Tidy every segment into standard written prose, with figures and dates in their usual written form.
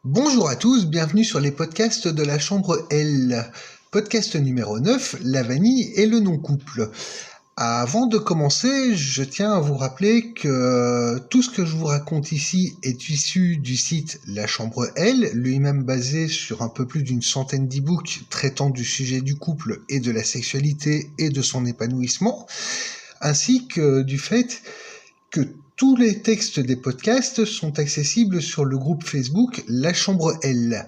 Bonjour à tous, bienvenue sur les podcasts de la chambre L. Podcast numéro 9, la vanille et le non-couple. Avant de commencer, je tiens à vous rappeler que tout ce que je vous raconte ici est issu du site La Chambre L, lui-même basé sur un peu plus d'une centaine d'e-books traitant du sujet du couple et de la sexualité et de son épanouissement, ainsi que du fait que tous les textes des podcasts sont accessibles sur le groupe Facebook La Chambre L.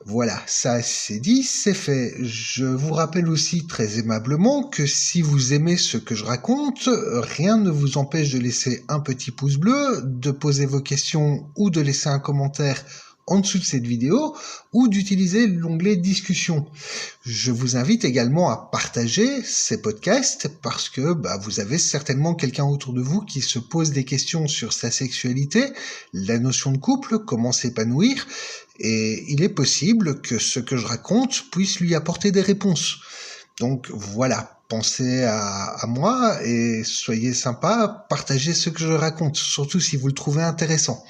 Voilà, ça c'est dit, c'est fait. Je vous rappelle aussi très aimablement que si vous aimez ce que je raconte, rien ne vous empêche de laisser un petit pouce bleu, de poser vos questions ou de laisser un commentaire en dessous de cette vidéo ou d'utiliser l'onglet discussion. Je vous invite également à partager ces podcasts parce que vous avez certainement quelqu'un autour de vous qui se pose des questions sur sa sexualité, la notion de couple, comment s'épanouir, et il est possible que ce que je raconte puisse lui apporter des réponses. Donc voilà, pensez à moi et soyez sympa, partagez ce que je raconte, surtout si vous le trouvez intéressant.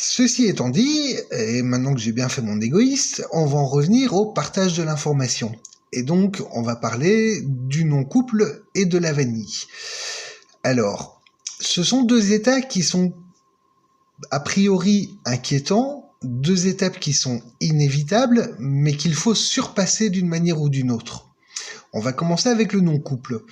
Ceci étant dit, et maintenant que j'ai bien fait mon égoïste, on va en revenir au partage de l'information. Et donc, on va parler du non-couple et de la vanille. Alors, ce sont deux états qui sont a priori inquiétants, deux étapes qui sont inévitables, mais qu'il faut surpasser d'une manière ou d'une autre. On va commencer avec le non-couple.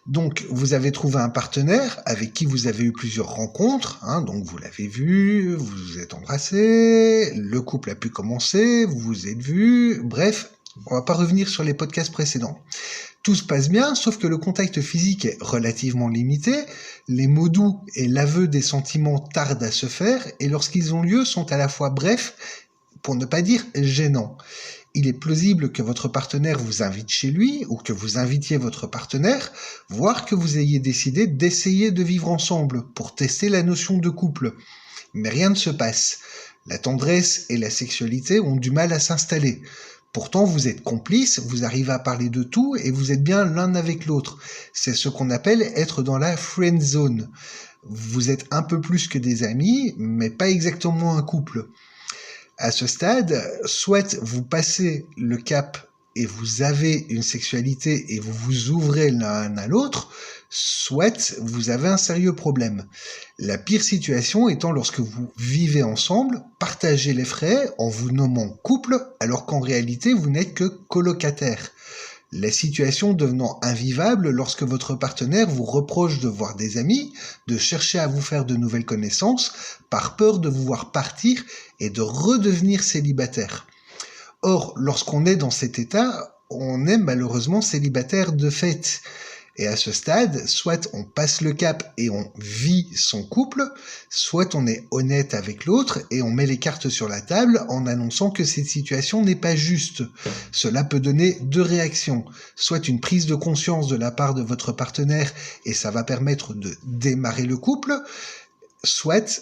Donc, vous avez trouvé un partenaire avec qui vous avez eu plusieurs rencontres, donc vous l'avez vu, vous vous êtes embrassés, le couple a pu commencer, vous vous êtes vus, bref, on va pas revenir sur les podcasts précédents. Tout se passe bien, sauf que le contact physique est relativement limité, les mots doux et l'aveu des sentiments tardent à se faire, et lorsqu'ils ont lieu sont à la fois brefs, pour ne pas dire gênants. Il est plausible que votre partenaire vous invite chez lui ou que vous invitiez votre partenaire, voire que vous ayez décidé d'essayer de vivre ensemble pour tester la notion de couple. Mais rien ne se passe. La tendresse et la sexualité ont du mal à s'installer. Pourtant, vous êtes complices, vous arrivez à parler de tout et vous êtes bien l'un avec l'autre. C'est ce qu'on appelle être dans la friend zone. Vous êtes un peu plus que des amis, mais pas exactement un couple. À ce stade, soit vous passez le cap et vous avez une sexualité et vous vous ouvrez l'un à l'autre, soit vous avez un sérieux problème. La pire situation étant lorsque vous vivez ensemble, partagez les frais en vous nommant couple, alors qu'en réalité vous n'êtes que colocataire. La situation devenant invivable lorsque votre partenaire vous reproche de voir des amis, de chercher à vous faire de nouvelles connaissances, par peur de vous voir partir et de redevenir célibataire. Or, lorsqu'on est dans cet état, on est malheureusement célibataire de fait. Et à ce stade, soit on passe le cap et on vit son couple, soit on est honnête avec l'autre et on met les cartes sur la table en annonçant que cette situation n'est pas juste. Cela peut donner deux réactions, soit une prise de conscience de la part de votre partenaire et ça va permettre de démarrer le couple, soit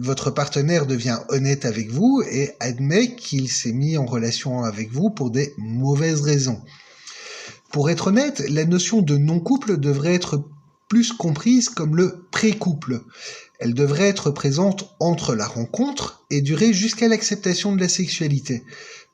votre partenaire devient honnête avec vous et admet qu'il s'est mis en relation avec vous pour des mauvaises raisons. Pour être honnête, la notion de non-couple devrait être plus comprise comme le pré-couple. Elle devrait être présente entre la rencontre et durer jusqu'à l'acceptation de la sexualité.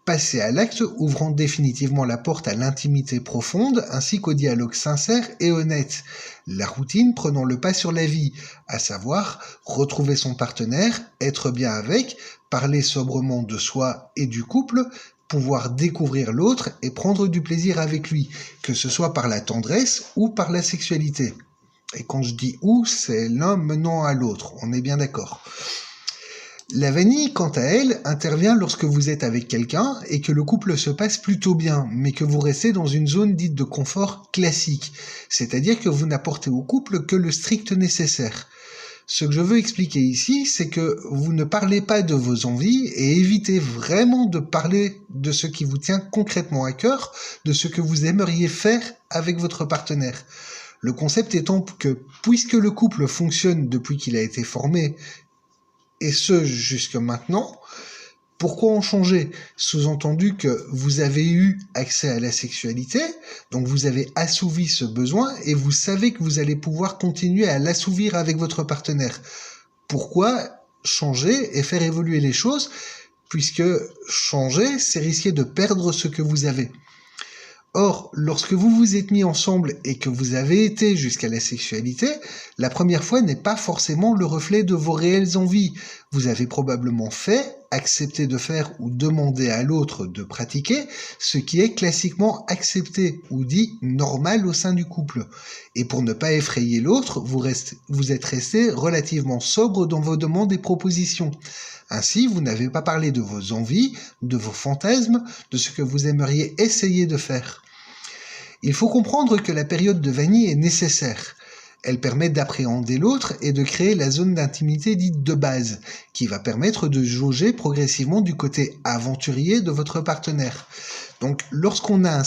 Passer à l'acte ouvrant définitivement la porte à l'intimité profonde ainsi qu'au dialogue sincère et honnête. La routine prenant le pas sur la vie, à savoir retrouver son partenaire, être bien avec, parler sobrement de soi et du couple, pouvoir découvrir l'autre et prendre du plaisir avec lui, que ce soit par la tendresse ou par la sexualité. Et quand je dis « ou », c'est l'un menant à l'autre, on est bien d'accord. La vanille, quant à elle, intervient lorsque vous êtes avec quelqu'un et que le couple se passe plutôt bien, mais que vous restez dans une zone dite de confort classique, c'est-à-dire que vous n'apportez au couple que le strict nécessaire. Ce que je veux expliquer ici, c'est que vous ne parlez pas de vos envies et évitez vraiment de parler de ce qui vous tient concrètement à cœur, de ce que vous aimeriez faire avec votre partenaire. Le concept étant que, puisque le couple fonctionne depuis qu'il a été formé, et ce jusque maintenant, pourquoi en changer? Sous-entendu que vous avez eu accès à la sexualité, donc vous avez assouvi ce besoin et vous savez que vous allez pouvoir continuer à l'assouvir avec votre partenaire. Pourquoi changer et faire évoluer les choses, puisque changer, c'est risquer de perdre ce que vous avez. Or, lorsque vous vous êtes mis ensemble et que vous avez été jusqu'à la sexualité, la première fois n'est pas forcément le reflet de vos réelles envies. Vous avez probablement fait, accepté de faire ou demandé à l'autre de pratiquer ce qui est classiquement accepté ou dit normal au sein du couple. Et pour ne pas effrayer l'autre, vous êtes resté relativement sobre dans vos demandes et propositions. Ainsi, vous n'avez pas parlé de vos envies, de vos fantasmes, de ce que vous aimeriez essayer de faire. Il faut comprendre que la période de vanille est nécessaire. Elle permet d'appréhender l'autre et de créer la zone d'intimité dite de base, qui va permettre de jauger progressivement du côté aventurier de votre partenaire. Donc, lorsqu'on a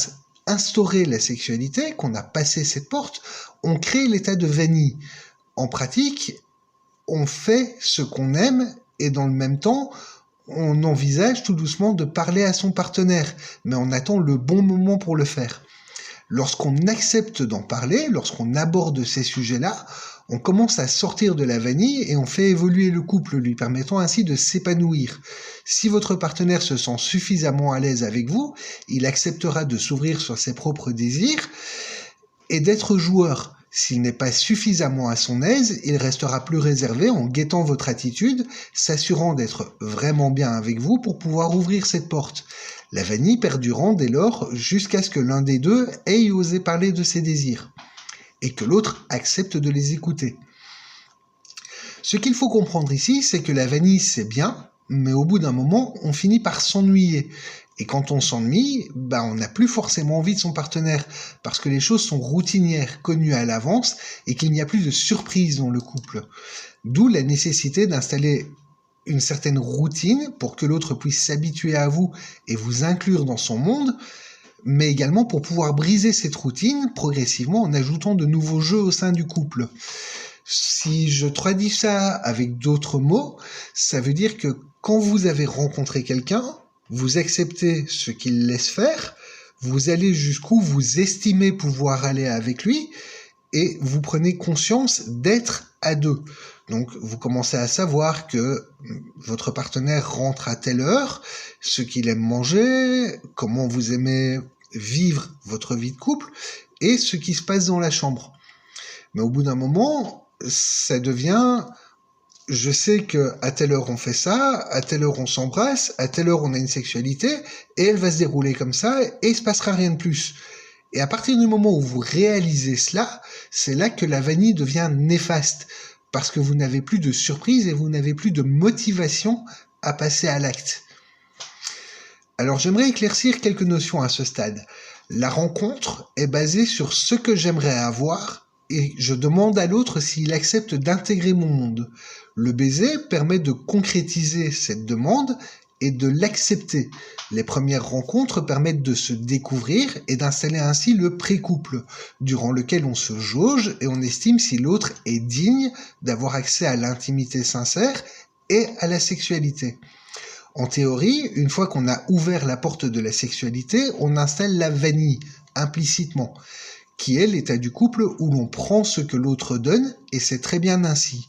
instauré la sexualité, qu'on a passé cette porte, on crée l'état de vanille. En pratique, on fait ce qu'on aime et dans le même temps, on envisage tout doucement de parler à son partenaire, mais on attend le bon moment pour le faire. Lorsqu'on accepte d'en parler, lorsqu'on aborde ces sujets-là, on commence à sortir de la vanille et on fait évoluer le couple, lui permettant ainsi de s'épanouir. Si votre partenaire se sent suffisamment à l'aise avec vous, il acceptera de s'ouvrir sur ses propres désirs et d'être joueur. S'il n'est pas suffisamment à son aise, il restera plus réservé en guettant votre attitude, s'assurant d'être vraiment bien avec vous pour pouvoir ouvrir cette porte. La vanille perdurant dès lors jusqu'à ce que l'un des deux ait osé parler de ses désirs et que l'autre accepte de les écouter. Ce qu'il faut comprendre ici, c'est que la vanille c'est bien, mais au bout d'un moment, on finit par s'ennuyer. Et quand on s'ennuie, on n'a plus forcément envie de son partenaire, parce que les choses sont routinières, connues à l'avance, et qu'il n'y a plus de surprise dans le couple. D'où la nécessité d'installer une certaine routine pour que l'autre puisse s'habituer à vous et vous inclure dans son monde, mais également pour pouvoir briser cette routine progressivement en ajoutant de nouveaux jeux au sein du couple. Si je traduis ça avec d'autres mots, ça veut dire que quand vous avez rencontré quelqu'un, vous acceptez ce qu'il laisse faire, vous allez jusqu'où vous estimez pouvoir aller avec lui, et vous prenez conscience d'être à deux. Donc vous commencez à savoir que votre partenaire rentre à telle heure, ce qu'il aime manger, comment vous aimez vivre votre vie de couple, et ce qui se passe dans la chambre. Mais au bout d'un moment, ça devient... Je sais que à telle heure on fait ça, à telle heure on s'embrasse, à telle heure on a une sexualité, et elle va se dérouler comme ça, et il se passera rien de plus. Et à partir du moment où vous réalisez cela, c'est là que la vanille devient néfaste, parce que vous n'avez plus de surprise et vous n'avez plus de motivation à passer à l'acte. Alors j'aimerais éclaircir quelques notions à ce stade. La rencontre est basée sur ce que j'aimerais avoir, et je demande à l'autre s'il accepte d'intégrer mon monde. Le baiser permet de concrétiser cette demande et de l'accepter. Les premières rencontres permettent de se découvrir et d'installer ainsi le pré-couple, durant lequel on se jauge et on estime si l'autre est digne d'avoir accès à l'intimité sincère et à la sexualité. En théorie, une fois qu'on a ouvert la porte de la sexualité, on installe la vanille, implicitement, qui est l'état du couple où l'on prend ce que l'autre donne, et c'est très bien ainsi.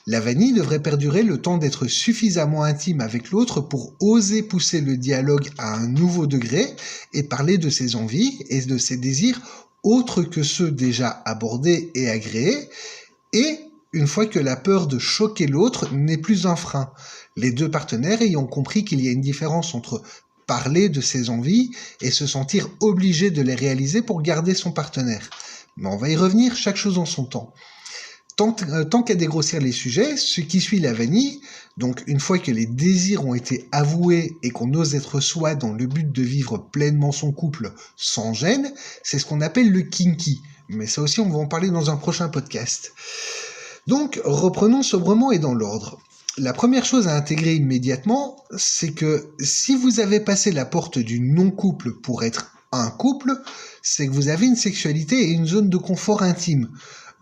La vanille devrait perdurer le temps d'être suffisamment intime avec l'autre pour oser pousser le dialogue à un nouveau degré et parler de ses envies et de ses désirs autres que ceux déjà abordés et agréés, et une fois que la peur de choquer l'autre n'est plus un frein, les deux partenaires ayant compris qu'il y a une différence entre parler de ses envies et se sentir obligé de les réaliser pour garder son partenaire. Mais on va y revenir, chaque chose en son temps. Tant qu'à dégrossir les sujets, ce qui suit la vanille, donc une fois que les désirs ont été avoués et qu'on ose être soi dans le but de vivre pleinement son couple sans gêne, c'est ce qu'on appelle le kinky. Mais ça aussi, on va en parler dans un prochain podcast. Donc, reprenons sobrement et dans l'ordre. La première chose à intégrer immédiatement, c'est que si vous avez passé la porte du non-couple pour être un couple, c'est que vous avez une sexualité et une zone de confort intime.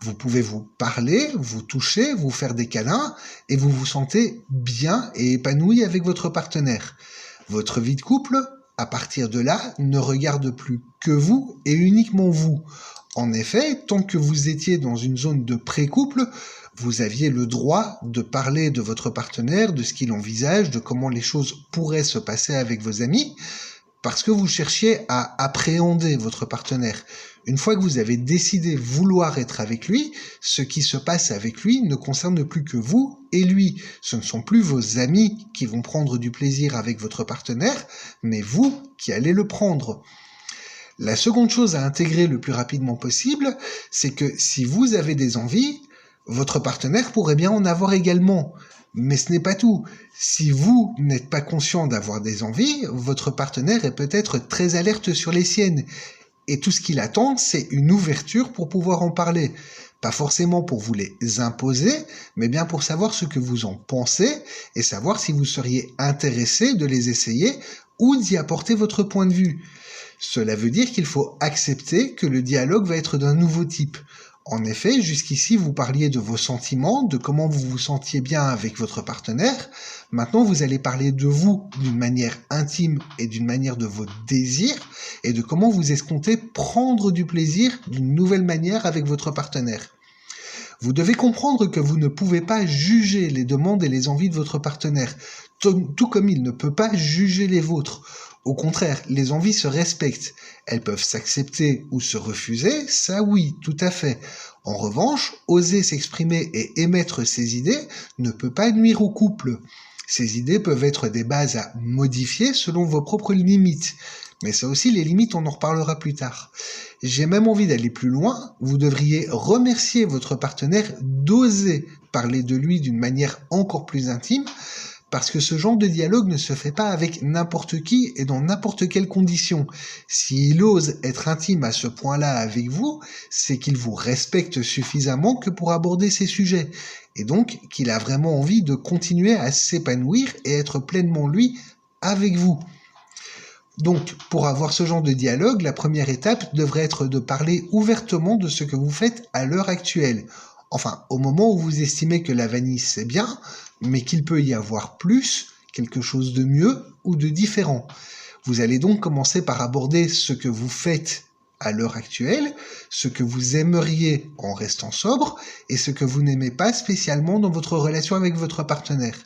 Vous pouvez vous parler, vous toucher, vous faire des câlins, et vous vous sentez bien et épanoui avec votre partenaire. Votre vie de couple, à partir de là, ne regarde plus que vous et uniquement vous. En effet, tant que vous étiez dans une zone de pré-couple, Vous aviez le droit de parler de votre partenaire, de ce qu'il envisage, de comment les choses pourraient se passer avec vos amis, parce que vous cherchiez à appréhender votre partenaire. Une fois que vous avez décidé vouloir être avec lui, ce qui se passe avec lui ne concerne plus que vous et lui. Ce ne sont plus vos amis qui vont prendre du plaisir avec votre partenaire, mais vous qui allez le prendre. La seconde chose à intégrer le plus rapidement possible, c'est que si vous avez des envies, votre partenaire pourrait bien en avoir également. Mais ce n'est pas tout. Si vous n'êtes pas conscient d'avoir des envies, votre partenaire est peut-être très alerte sur les siennes. Et tout ce qu'il attend, c'est une ouverture pour pouvoir en parler. Pas forcément pour vous les imposer, mais bien pour savoir ce que vous en pensez et savoir si vous seriez intéressé de les essayer ou d'y apporter votre point de vue. Cela veut dire qu'il faut accepter que le dialogue va être d'un nouveau type. En effet, jusqu'ici, vous parliez de vos sentiments, de comment vous vous sentiez bien avec votre partenaire. Maintenant, vous allez parler de vous d'une manière intime et d'une manière de vos désirs et de comment vous escomptez prendre du plaisir d'une nouvelle manière avec votre partenaire. Vous devez comprendre que vous ne pouvez pas juger les demandes et les envies de votre partenaire, tout comme il ne peut pas juger les vôtres. Au contraire, les envies se respectent. Elles peuvent s'accepter ou se refuser, ça oui, tout à fait. En revanche, oser s'exprimer et émettre ses idées ne peut pas nuire au couple. Ces idées peuvent être des bases à modifier selon vos propres limites. Mais ça aussi, les limites, on en reparlera plus tard. J'ai même envie d'aller plus loin. Vous devriez remercier votre partenaire d'oser parler de lui d'une manière encore plus intime, parce que ce genre de dialogue ne se fait pas avec n'importe qui et dans n'importe quelle condition. S'il ose être intime à ce point-là avec vous, c'est qu'il vous respecte suffisamment que pour aborder ces sujets, et donc qu'il a vraiment envie de continuer à s'épanouir et être pleinement lui avec vous. Donc, pour avoir ce genre de dialogue, la première étape devrait être de parler ouvertement de ce que vous faites à l'heure actuelle. Enfin, au moment où vous estimez que la vanille c'est bien, mais qu'il peut y avoir plus, quelque chose de mieux ou de différent. Vous allez donc commencer par aborder ce que vous faites à l'heure actuelle, ce que vous aimeriez en restant sobre, et ce que vous n'aimez pas spécialement dans votre relation avec votre partenaire.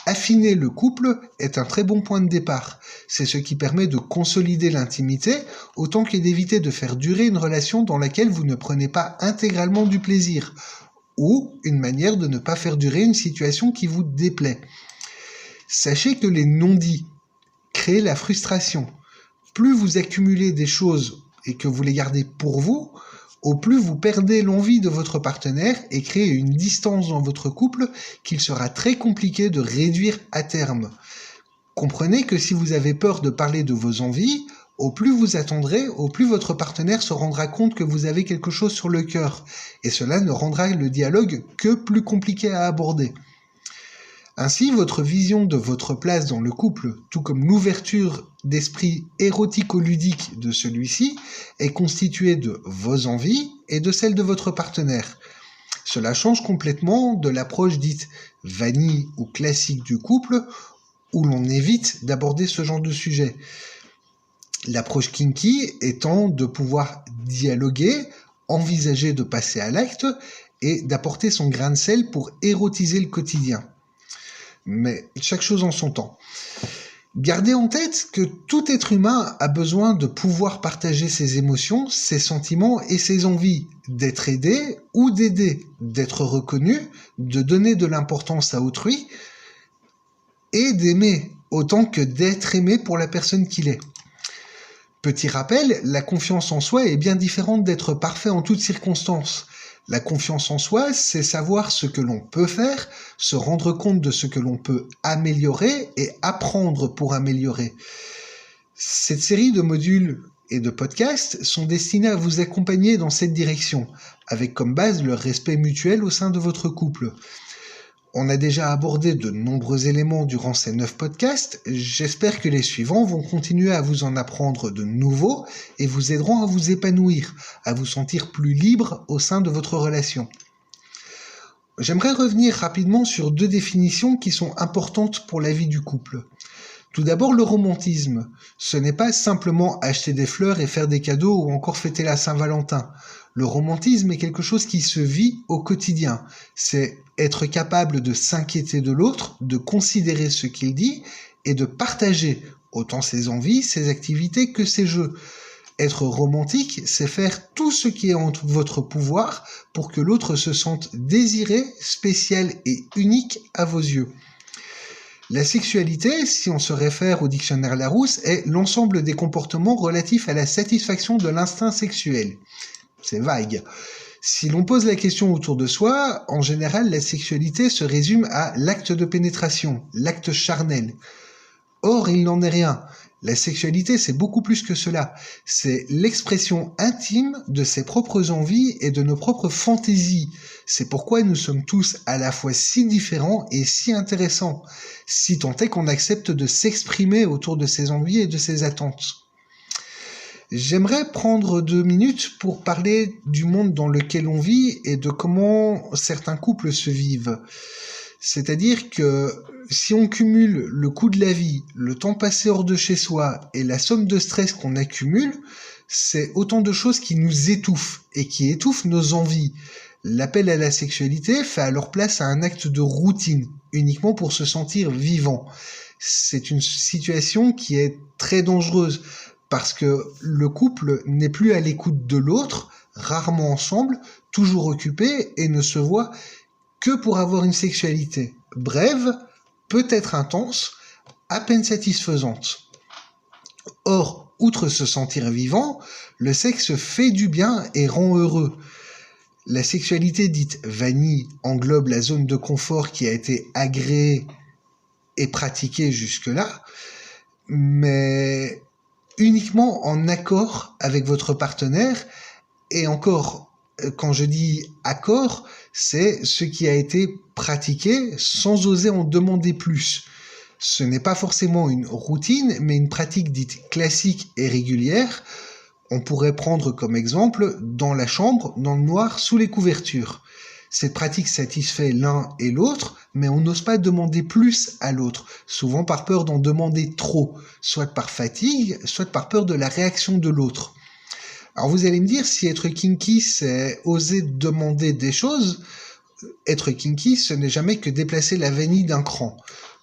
Affiner le couple est un très bon point de départ. C'est ce qui permet de consolider l'intimité, autant que d'éviter de faire durer une relation dans laquelle vous ne prenez pas intégralement du plaisir, ou une manière de ne pas faire durer une situation qui vous déplaît. Sachez que les non-dits créent la frustration. Plus vous accumulez des choses et que vous les gardez pour vous, au plus vous perdez l'envie de votre partenaire et créez une distance dans votre couple qu'il sera très compliqué de réduire à terme. Comprenez que si vous avez peur de parler de vos envies, au plus vous attendrez, au plus votre partenaire se rendra compte que vous avez quelque chose sur le cœur, et cela ne rendra le dialogue que plus compliqué à aborder. Ainsi, votre vision de votre place dans le couple, tout comme l'ouverture d'esprit érotico-ludique de celui-ci, est constituée de vos envies et de celles de votre partenaire. Cela change complètement de l'approche dite vanille ou classique du couple, où l'on évite d'aborder ce genre de sujet. L'approche kinky étant de pouvoir dialoguer, envisager de passer à l'acte et d'apporter son grain de sel pour érotiser le quotidien. Mais chaque chose en son temps. Gardez en tête que tout être humain a besoin de pouvoir partager ses émotions, ses sentiments et ses envies, d'être aidé ou d'aider, d'être reconnu, de donner de l'importance à autrui et d'aimer autant que d'être aimé pour la personne qu'il est. Petit rappel, la confiance en soi est bien différente d'être parfait en toutes circonstances. La confiance en soi, c'est savoir ce que l'on peut faire, se rendre compte de ce que l'on peut améliorer et apprendre pour améliorer. Cette série de modules et de podcasts sont destinés à vous accompagner dans cette direction, avec comme base le respect mutuel au sein de votre couple. On a déjà abordé de nombreux éléments durant ces 9 podcasts. J'espère que les suivants vont continuer à vous en apprendre de nouveaux et vous aideront à vous épanouir, à vous sentir plus libre au sein de votre relation. J'aimerais revenir rapidement sur 2 définitions qui sont importantes pour la vie du couple. Tout d'abord, le romantisme. Ce n'est pas simplement acheter des fleurs et faire des cadeaux ou encore fêter la Saint-Valentin. Le romantisme est quelque chose qui se vit au quotidien. C'est être capable de s'inquiéter de l'autre, de considérer ce qu'il dit et de partager autant ses envies, ses activités que ses jeux. Être romantique, c'est faire tout ce qui est en votre pouvoir pour que l'autre se sente désiré, spécial et unique à vos yeux. La sexualité, si on se réfère au dictionnaire Larousse, est l'ensemble des comportements relatifs à la satisfaction de l'instinct sexuel. C'est vague. Si l'on pose la question autour de soi, en général, la sexualité se résume à l'acte de pénétration, l'acte charnel. Or, il n'en est rien. La sexualité, c'est beaucoup plus que cela. C'est l'expression intime de ses propres envies et de nos propres fantaisies. C'est pourquoi nous sommes tous à la fois si différents et si intéressants, si tant est qu'on accepte de s'exprimer autour de ses envies et de ses attentes. J'aimerais prendre 2 minutes pour parler du monde dans lequel on vit et de comment certains couples se vivent. C'est-à-dire que si on cumule le coût de la vie, le temps passé hors de chez soi et la somme de stress qu'on accumule, c'est autant de choses qui nous étouffent et qui étouffent nos envies. L'appel à la sexualité fait alors place à un acte de routine, uniquement pour se sentir vivant. C'est une situation qui est très dangereuse parce que le couple n'est plus à l'écoute de l'autre, rarement ensemble, toujours occupé et ne se voit que pour avoir une sexualité brève, peut-être intense, à peine satisfaisante. Or, outre se sentir vivant, le sexe fait du bien et rend heureux. La sexualité dite vanille englobe la zone de confort qui a été agréée et pratiquée jusque-là, mais uniquement en accord avec votre partenaire, et encore, quand je dis accord, c'est ce qui a été pratiqué sans oser en demander plus. Ce n'est pas forcément une routine, mais une pratique dite classique et régulière. On pourrait prendre comme exemple dans la chambre, dans le noir, sous les couvertures. Cette pratique satisfait l'un et l'autre, mais on n'ose pas demander plus à l'autre, souvent par peur d'en demander trop, soit par fatigue, soit par peur de la réaction de l'autre. Alors vous allez me dire, si être kinky, c'est oser demander des choses, être kinky, ce n'est jamais que déplacer la vanille d'un cran.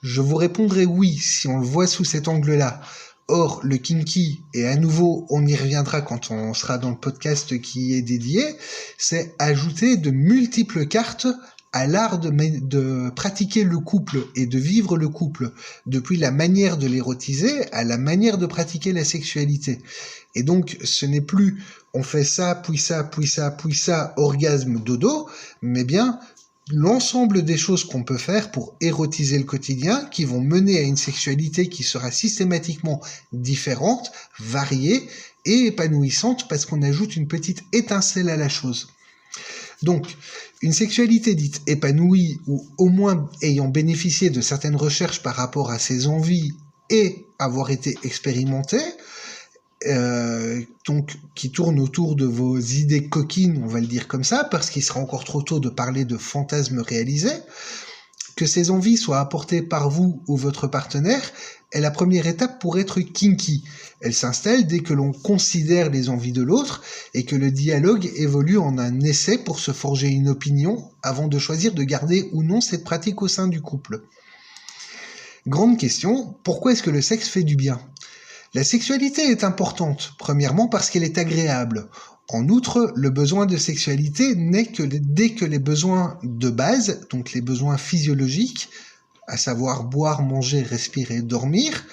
Je vous répondrai oui, si on le voit sous cet angle-là. Or, le kinky, et à nouveau, on y reviendra quand on sera dans le podcast qui est dédié, c'est ajouter de multiples cartes à l'art de pratiquer le couple et de vivre le couple, depuis la manière de l'érotiser à la manière de pratiquer la sexualité. Et donc, ce n'est plus on fait ça, puis ça, puis ça, puis ça, orgasme, dodo, mais bien l'ensemble des choses qu'on peut faire pour érotiser le quotidien, qui vont mener à une sexualité qui sera systématiquement différente, variée et épanouissante, parce qu'on ajoute une petite étincelle à la chose. Donc, une sexualité dite épanouie, ou au moins ayant bénéficié de certaines recherches par rapport à ses envies et avoir été expérimentée, donc qui tourne autour de vos idées coquines, on va le dire comme ça, parce qu'il sera encore trop tôt de parler de fantasmes réalisés, que ces envies soient apportées par vous ou votre partenaire est la première étape pour être kinky. Elle s'installe dès que l'on considère les envies de l'autre et que le dialogue évolue en un essai pour se forger une opinion avant de choisir de garder ou non cette pratique au sein du couple. Grande question, pourquoi est-ce que le sexe fait du bien ? La sexualité est importante, premièrement parce qu'elle est agréable. En outre, le besoin de sexualité naît que dès que les besoins de base, donc les besoins physiologiques, à savoir boire, manger, respirer, dormir,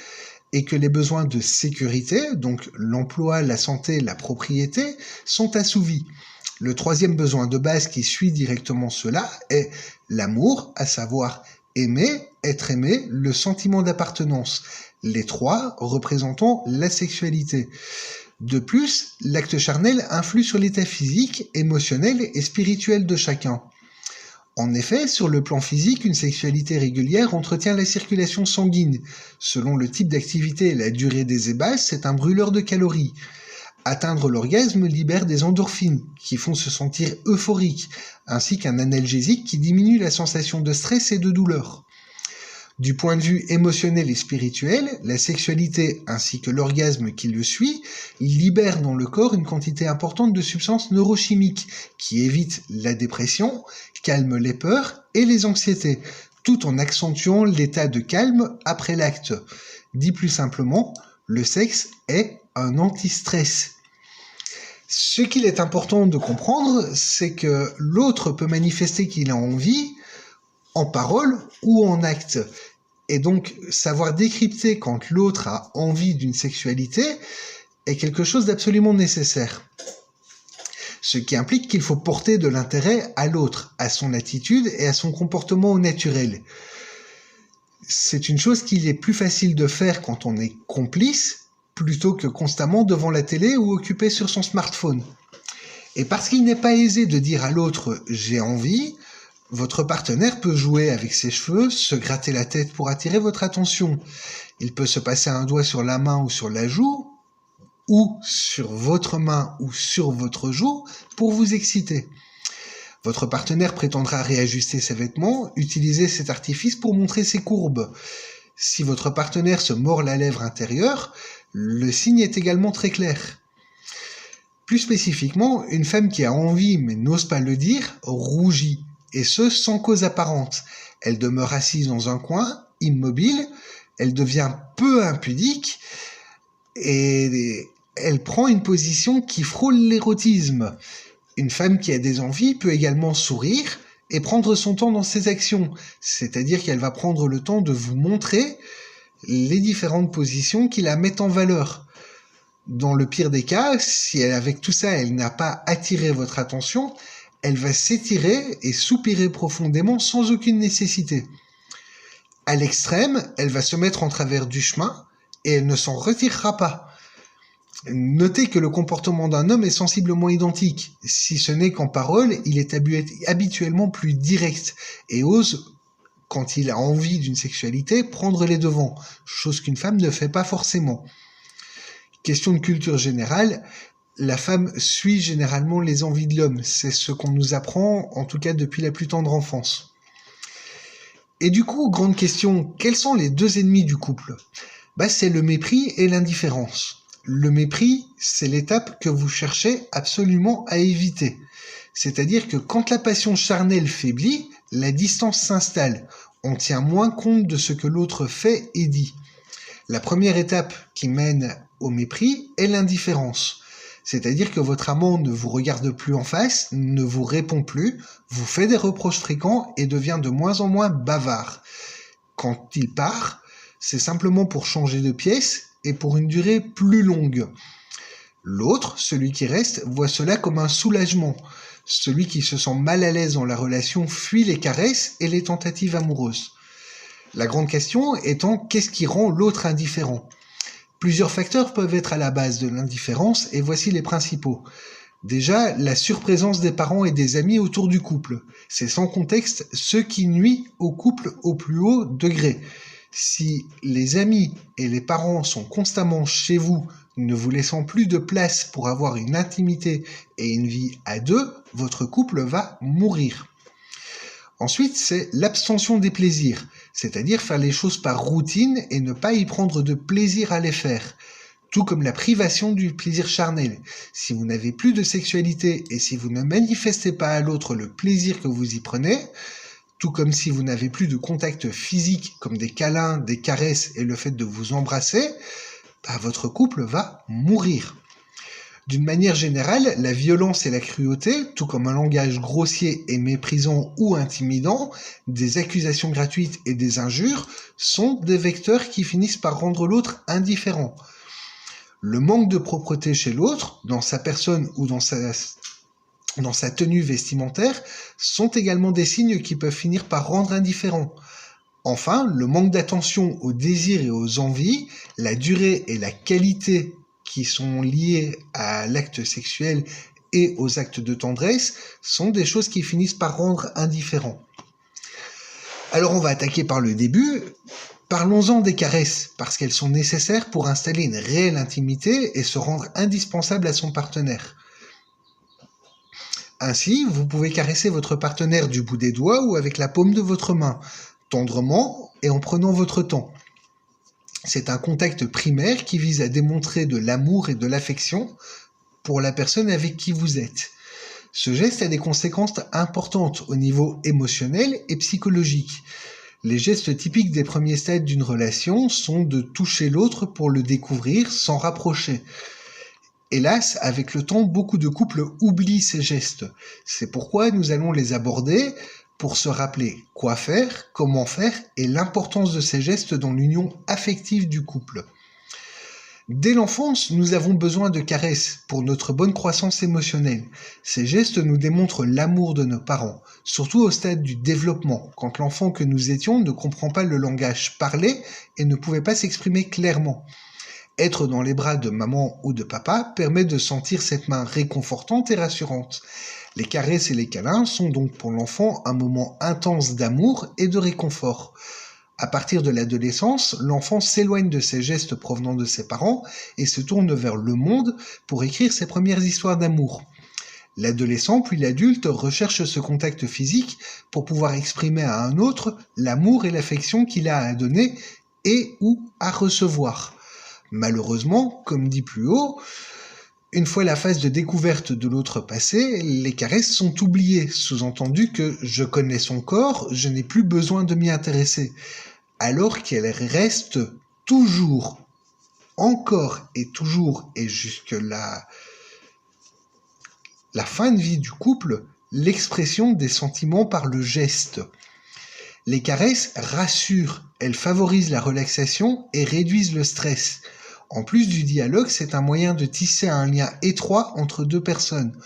et que les besoins de sécurité, donc l'emploi, la santé, la propriété, sont assouvis. Le troisième besoin de base qui suit directement cela est l'amour, à savoir aimer, être aimé, le sentiment d'appartenance. Les trois représentant la sexualité. De plus, l'acte charnel influe sur l'état physique, émotionnel et spirituel de chacun. En effet, sur le plan physique, une sexualité régulière entretient la circulation sanguine. Selon le type d'activité et la durée des ébats, c'est un brûleur de calories. Atteindre l'orgasme libère des endorphines, qui font se sentir euphorique, ainsi qu'un analgésique qui diminue la sensation de stress et de douleur. Du point de vue émotionnel et spirituel, la sexualité ainsi que l'orgasme qui le suit libèrent dans le corps une quantité importante de substances neurochimiques qui évitent la dépression, calment les peurs et les anxiétés, tout en accentuant l'état de calme après l'acte. Dit plus simplement, le sexe est un anti-stress. Ce qu'il est important de comprendre, c'est que l'autre peut manifester qu'il a envie en parole ou en acte. Et donc, savoir décrypter quand l'autre a envie d'une sexualité est quelque chose d'absolument nécessaire. Ce qui implique qu'il faut porter de l'intérêt à l'autre, à son attitude et à son comportement au naturel. C'est une chose qu'il est plus facile de faire quand on est complice, plutôt que constamment devant la télé ou occupé sur son smartphone. Et parce qu'il n'est pas aisé de dire à l'autre « j'ai envie », votre partenaire peut jouer avec ses cheveux, se gratter la tête pour attirer votre attention. Il peut se passer un doigt sur la main ou sur la joue, ou sur votre main ou sur votre joue pour vous exciter. Votre partenaire prétendra réajuster ses vêtements, utiliser cet artifice pour montrer ses courbes. Si votre partenaire se mord la lèvre intérieure, le signe est également très clair. Plus spécifiquement, une femme qui a envie mais n'ose pas le dire, rougit, et ce sans cause apparente. Elle demeure assise dans un coin, immobile, elle devient peu impudique, et elle prend une position qui frôle l'érotisme. Une femme qui a des envies peut également sourire et prendre son temps dans ses actions, c'est-à-dire qu'elle va prendre le temps de vous montrer les différentes positions qui la mettent en valeur. Dans le pire des cas, si avec tout ça elle n'a pas attiré votre attention, elle va s'étirer et soupirer profondément sans aucune nécessité. À l'extrême, elle va se mettre en travers du chemin et elle ne s'en retirera pas. Notez que le comportement d'un homme est sensiblement identique. Si ce n'est qu'en parole, il est habituellement plus direct et ose, quand il a envie d'une sexualité, prendre les devants, chose qu'une femme ne fait pas forcément. Question de culture générale, la femme suit généralement les envies de l'homme. C'est ce qu'on nous apprend, en tout cas depuis la plus tendre enfance. Et du coup, grande question, quels sont les deux ennemis du couple ? C'est le mépris et l'indifférence. Le mépris, c'est l'étape que vous cherchez absolument à éviter. C'est-à-dire que quand la passion charnelle faiblit, la distance s'installe. On tient moins compte de ce que l'autre fait et dit. La première étape qui mène au mépris est l'indifférence. C'est-à-dire que votre amant ne vous regarde plus en face, ne vous répond plus, vous fait des reproches fréquents et devient de moins en moins bavard. Quand il part, c'est simplement pour changer de pièce et pour une durée plus longue. L'autre, celui qui reste, voit cela comme un soulagement. Celui qui se sent mal à l'aise dans la relation fuit les caresses et les tentatives amoureuses. La grande question étant, qu'est-ce qui rend l'autre indifférent ? Plusieurs facteurs peuvent être à la base de l'indifférence et voici les principaux. Déjà, la surprésence des parents et des amis autour du couple. C'est sans contexte ce qui nuit au couple au plus haut degré. Si les amis et les parents sont constamment chez vous, ne vous laissant plus de place pour avoir une intimité et une vie à deux, votre couple va mourir. Ensuite, c'est l'abstention des plaisirs, c'est-à-dire faire les choses par routine et ne pas y prendre de plaisir à les faire. Tout comme la privation du plaisir charnel. Si vous n'avez plus de sexualité et si vous ne manifestez pas à l'autre le plaisir que vous y prenez, tout comme si vous n'avez plus de contact physique comme des câlins, des caresses et le fait de vous embrasser, votre couple va mourir. D'une manière générale, la violence et la cruauté, tout comme un langage grossier et méprisant ou intimidant, des accusations gratuites et des injures, sont des vecteurs qui finissent par rendre l'autre indifférent. Le manque de propreté chez l'autre, dans sa personne ou dans sa tenue vestimentaire, sont également des signes qui peuvent finir par rendre indifférent. Enfin, le manque d'attention aux désirs et aux envies, la durée et la qualité qui sont liées à l'acte sexuel et aux actes de tendresse, sont des choses qui finissent par rendre indifférent. Alors on va attaquer par le début. Parlons-en des caresses, parce qu'elles sont nécessaires pour installer une réelle intimité et se rendre indispensables à son partenaire. Ainsi, vous pouvez caresser votre partenaire du bout des doigts ou avec la paume de votre main. tendrement et en prenant votre temps. C'est un contact primaire qui vise à démontrer de l'amour et de l'affection pour la personne avec qui vous êtes. Ce geste a des conséquences importantes au niveau émotionnel et psychologique. Les gestes typiques des premiers stades d'une relation sont de toucher l'autre pour le découvrir, s'en rapprocher. Hélas, avec le temps, beaucoup de couples oublient ces gestes. C'est pourquoi nous allons les aborder pour se rappeler quoi faire, comment faire et l'importance de ces gestes dans l'union affective du couple. Dès l'enfance, nous avons besoin de caresses pour notre bonne croissance émotionnelle. Ces gestes nous démontrent l'amour de nos parents, surtout au stade du développement, quand l'enfant que nous étions ne comprend pas le langage parlé et ne pouvait pas s'exprimer clairement. Être dans les bras de maman ou de papa permet de sentir cette main réconfortante et rassurante. Les caresses et les câlins sont donc pour l'enfant un moment intense d'amour et de réconfort. À partir de l'adolescence, l'enfant s'éloigne de ces gestes provenant de ses parents et se tourne vers le monde pour écrire ses premières histoires d'amour. L'adolescent puis l'adulte recherche ce contact physique pour pouvoir exprimer à un autre l'amour et l'affection qu'il a à donner et ou à recevoir. Malheureusement, comme dit plus haut, une fois la phase de découverte de l'autre passée, les caresses sont oubliées, sous-entendu que je connais son corps, je n'ai plus besoin de m'y intéresser, alors qu'elles restent toujours, encore et toujours, et jusque la fin de vie du couple, l'expression des sentiments par le geste. Les caresses rassurent, elles favorisent la relaxation et réduisent le stress. En plus du dialogue, c'est un moyen de tisser un lien étroit entre deux personnes.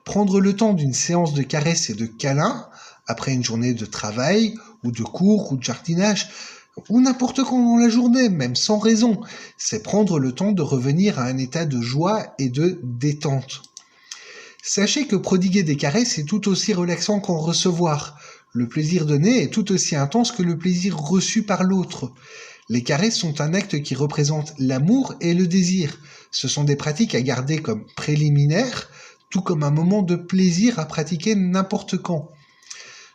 Prendre le temps d'une séance de caresses et de câlins, après une journée de travail, ou de cours, ou de jardinage, ou n'importe quand dans la journée, même sans raison, c'est prendre le temps de revenir à un état de joie et de détente. Sachez que prodiguer des caresses est tout aussi relaxant qu'en recevoir. Le plaisir donné est tout aussi intense que le plaisir reçu par l'autre. Les caresses sont un acte qui représente l'amour et le désir. Ce sont des pratiques à garder comme préliminaires, tout comme un moment de plaisir à pratiquer n'importe quand.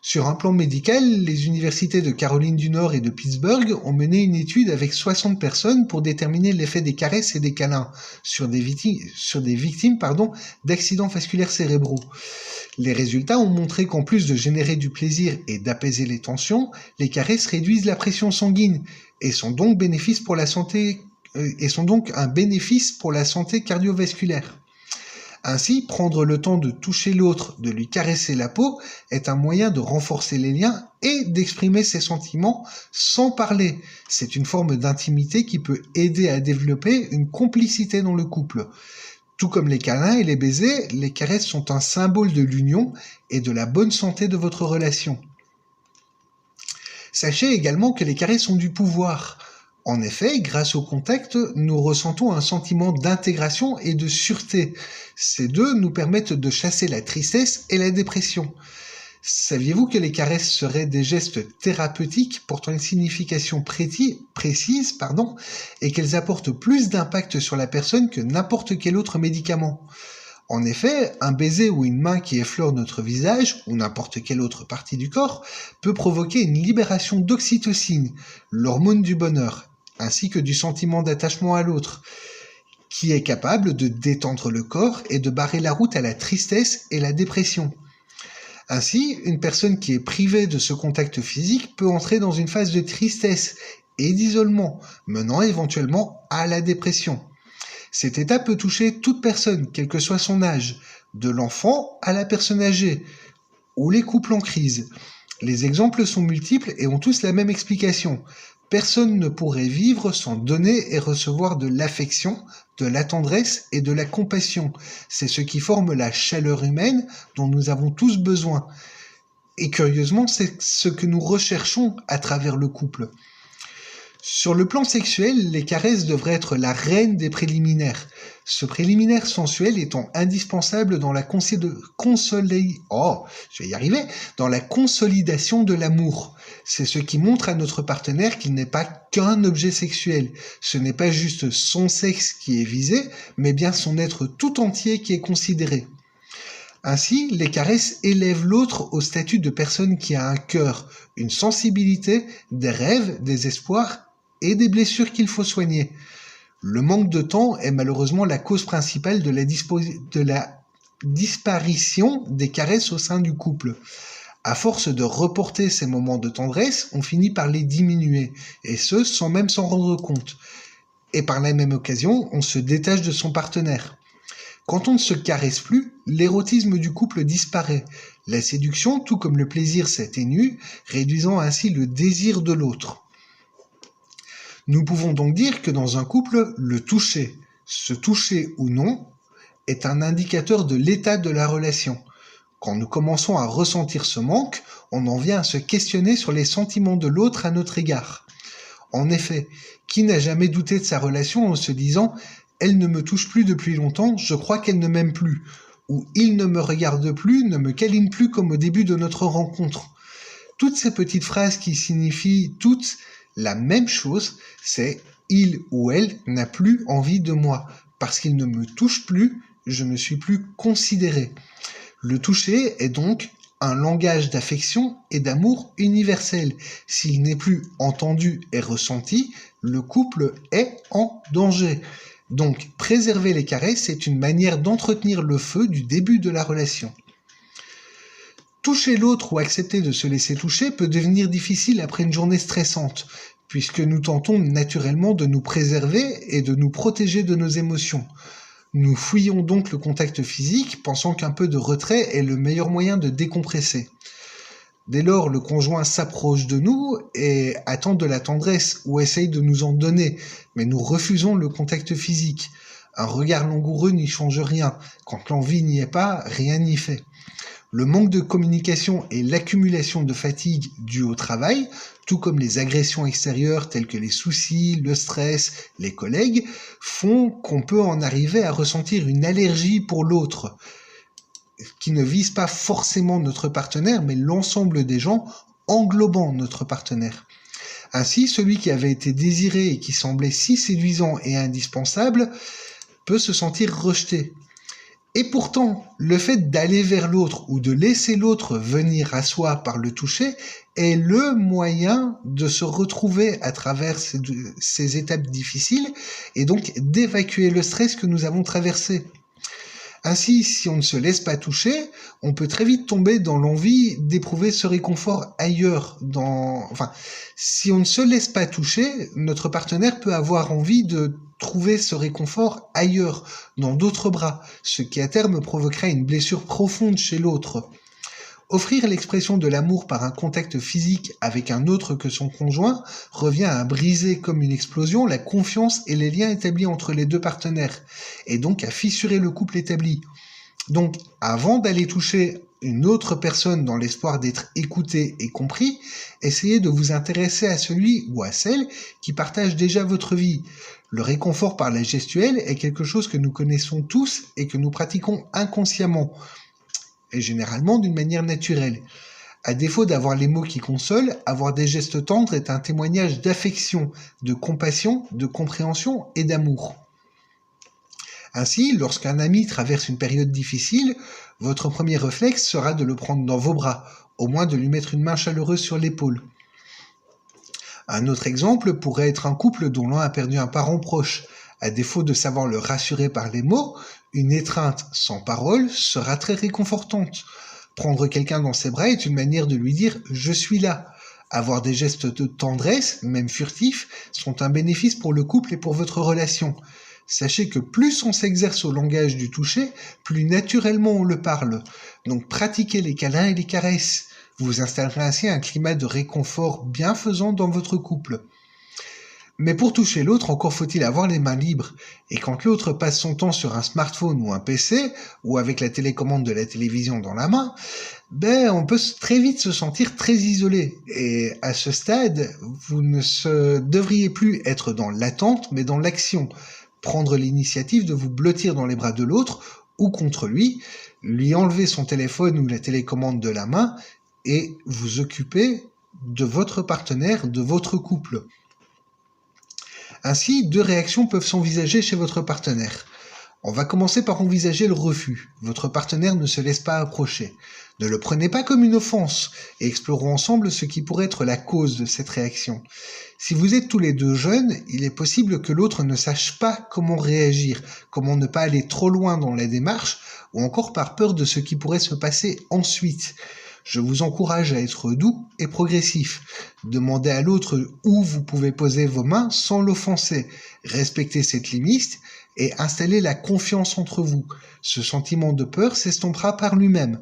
Sur un plan médical, les universités de Caroline du Nord et de Pittsburgh ont mené une étude avec 60 personnes pour déterminer l'effet des caresses et des câlins sur des victimes d'accidents vasculaires cérébraux. Les résultats ont montré qu'en plus de générer du plaisir et d'apaiser les tensions, les caresses réduisent la pression sanguine et sont donc un bénéfice pour la santé cardiovasculaire. Ainsi, prendre le temps de toucher l'autre, de lui caresser la peau, est un moyen de renforcer les liens et d'exprimer ses sentiments sans parler. C'est une forme d'intimité qui peut aider à développer une complicité dans le couple. Tout comme les câlins et les baisers, les caresses sont un symbole de l'union et de la bonne santé de votre relation. Sachez également que les caresses ont du pouvoir. En effet, grâce au contact, nous ressentons un sentiment d'intégration et de sûreté. Ces deux nous permettent de chasser la tristesse et la dépression. Saviez-vous que les caresses seraient des gestes thérapeutiques portant une signification précise, et qu'elles apportent plus d'impact sur la personne que n'importe quel autre médicament ? En effet, un baiser ou une main qui effleure notre visage, ou n'importe quelle autre partie du corps, peut provoquer une libération d'oxytocine, l'hormone du bonheur, ainsi que du sentiment d'attachement à l'autre, qui est capable de détendre le corps et de barrer la route à la tristesse et la dépression. Ainsi, une personne qui est privée de ce contact physique peut entrer dans une phase de tristesse et d'isolement, menant éventuellement à la dépression. Cet état peut toucher toute personne, quel que soit son âge, de l'enfant à la personne âgée, ou les couples en crise. Les exemples sont multiples et ont tous la même explication. Personne ne pourrait vivre sans donner et recevoir de l'affection, de la tendresse et de la compassion. C'est ce qui forme la chaleur humaine dont nous avons tous besoin. Et curieusement, c'est ce que nous recherchons à travers le couple. Sur le plan sexuel, les caresses devraient être la reine des préliminaires. Ce préliminaire sensuel étant indispensable dans la consolidation de l'amour. C'est ce qui montre à notre partenaire qu'il n'est pas qu'un objet sexuel. Ce n'est pas juste son sexe qui est visé, mais bien son être tout entier qui est considéré. Ainsi, les caresses élèvent l'autre au statut de personne qui a un cœur, une sensibilité, des rêves, des espoirs et des blessures qu'il faut soigner. Le manque de temps est malheureusement la cause principale de la disparition des caresses au sein du couple. À force de reporter ces moments de tendresse, on finit par les diminuer, et ce, sans même s'en rendre compte. Et par la même occasion, on se détache de son partenaire. Quand on ne se caresse plus, l'érotisme du couple disparaît. La séduction, tout comme le plaisir, s'atténue, réduisant ainsi le désir de l'autre. Nous pouvons donc dire que dans un couple, le toucher, se toucher ou non, est un indicateur de l'état de la relation. Quand nous commençons à ressentir ce manque, on en vient à se questionner sur les sentiments de l'autre à notre égard. En effet, qui n'a jamais douté de sa relation en se disant « Elle ne me touche plus depuis longtemps, je crois qu'elle ne m'aime plus » ou « Il ne me regarde plus, ne me câline plus comme au début de notre rencontre ». Toutes ces petites phrases qui signifient toutes la même chose, c'est « Il ou elle n'a plus envie de moi, parce qu'il ne me touche plus, je ne suis plus considéré ». Le toucher est donc un langage d'affection et d'amour universel. S'il n'est plus entendu et ressenti, le couple est en danger. Donc, préserver les caresses est une manière d'entretenir le feu du début de la relation. Toucher l'autre ou accepter de se laisser toucher peut devenir difficile après une journée stressante, puisque nous tentons naturellement de nous préserver et de nous protéger de nos émotions. Nous fuyons donc le contact physique, pensant qu'un peu de retrait est le meilleur moyen de décompresser. Dès lors, le conjoint s'approche de nous et attend de la tendresse ou essaye de nous en donner, mais nous refusons le contact physique. Un regard langoureux n'y change rien. Quand l'envie n'y est pas, rien n'y fait. Le manque de communication et l'accumulation de fatigue due au travail, tout comme les agressions extérieures telles que les soucis, le stress, les collègues, font qu'on peut en arriver à ressentir une allergie pour l'autre, qui ne vise pas forcément notre partenaire, mais l'ensemble des gens englobant notre partenaire. Ainsi, celui qui avait été désiré et qui semblait si séduisant et indispensable peut se sentir rejeté. Et pourtant, le fait d'aller vers l'autre ou de laisser l'autre venir à soi par le toucher est le moyen de se retrouver à travers ces étapes difficiles et donc d'évacuer le stress que nous avons traversé. Ainsi, si on ne se laisse pas toucher, on peut très vite tomber dans l'envie d'éprouver ce réconfort ailleurs. Si on ne se laisse pas toucher, notre partenaire peut avoir envie de trouver ce réconfort ailleurs, dans d'autres bras, ce qui à terme provoquera une blessure profonde chez l'autre. Offrir l'expression de l'amour par un contact physique avec un autre que son conjoint revient à briser comme une explosion la confiance et les liens établis entre les deux partenaires, et donc à fissurer le couple établi. Donc, avant d'aller toucher une autre personne dans l'espoir d'être écouté et compris, essayez de vous intéresser à celui ou à celle qui partage déjà votre vie. Le réconfort par la gestuelle est quelque chose que nous connaissons tous et que nous pratiquons inconsciemment, et généralement d'une manière naturelle. À défaut d'avoir les mots qui consolent, avoir des gestes tendres est un témoignage d'affection, de compassion, de compréhension et d'amour. Ainsi, lorsqu'un ami traverse une période difficile, votre premier réflexe sera de le prendre dans vos bras, au moins de lui mettre une main chaleureuse sur l'épaule. Un autre exemple pourrait être un couple dont l'un a perdu un parent proche. À défaut de savoir le rassurer par les mots, une étreinte sans parole sera très réconfortante. Prendre quelqu'un dans ses bras est une manière de lui dire « je suis là ». Avoir des gestes de tendresse, même furtifs, sont un bénéfice pour le couple et pour votre relation. Sachez que plus on s'exerce au langage du toucher, plus naturellement on le parle. Donc pratiquez les câlins et les caresses. Vous installerez ainsi un climat de réconfort bienfaisant dans votre couple. Mais pour toucher l'autre, encore faut-il avoir les mains libres. Et quand l'autre passe son temps sur un smartphone ou un PC, ou avec la télécommande de la télévision dans la main, on peut très vite se sentir très isolé. Et à ce stade, vous ne devriez plus être dans l'attente, mais dans l'action. Prendre l'initiative de vous blottir dans les bras de l'autre, ou contre lui enlever son téléphone ou la télécommande de la main, et vous occuper de votre partenaire, de votre couple. Ainsi, deux réactions peuvent s'envisager chez votre partenaire. On va commencer par envisager le refus. Votre partenaire ne se laisse pas approcher. Ne le prenez pas comme une offense et explorons ensemble ce qui pourrait être la cause de cette réaction. Si vous êtes tous les deux jeunes, il est possible que l'autre ne sache pas comment réagir, comment ne pas aller trop loin dans la démarche ou encore par peur de ce qui pourrait se passer ensuite. Je vous encourage à être doux et progressif. Demandez à l'autre où vous pouvez poser vos mains sans l'offenser. Respectez cette limite et installez la confiance entre vous. Ce sentiment de peur s'estompera par lui-même.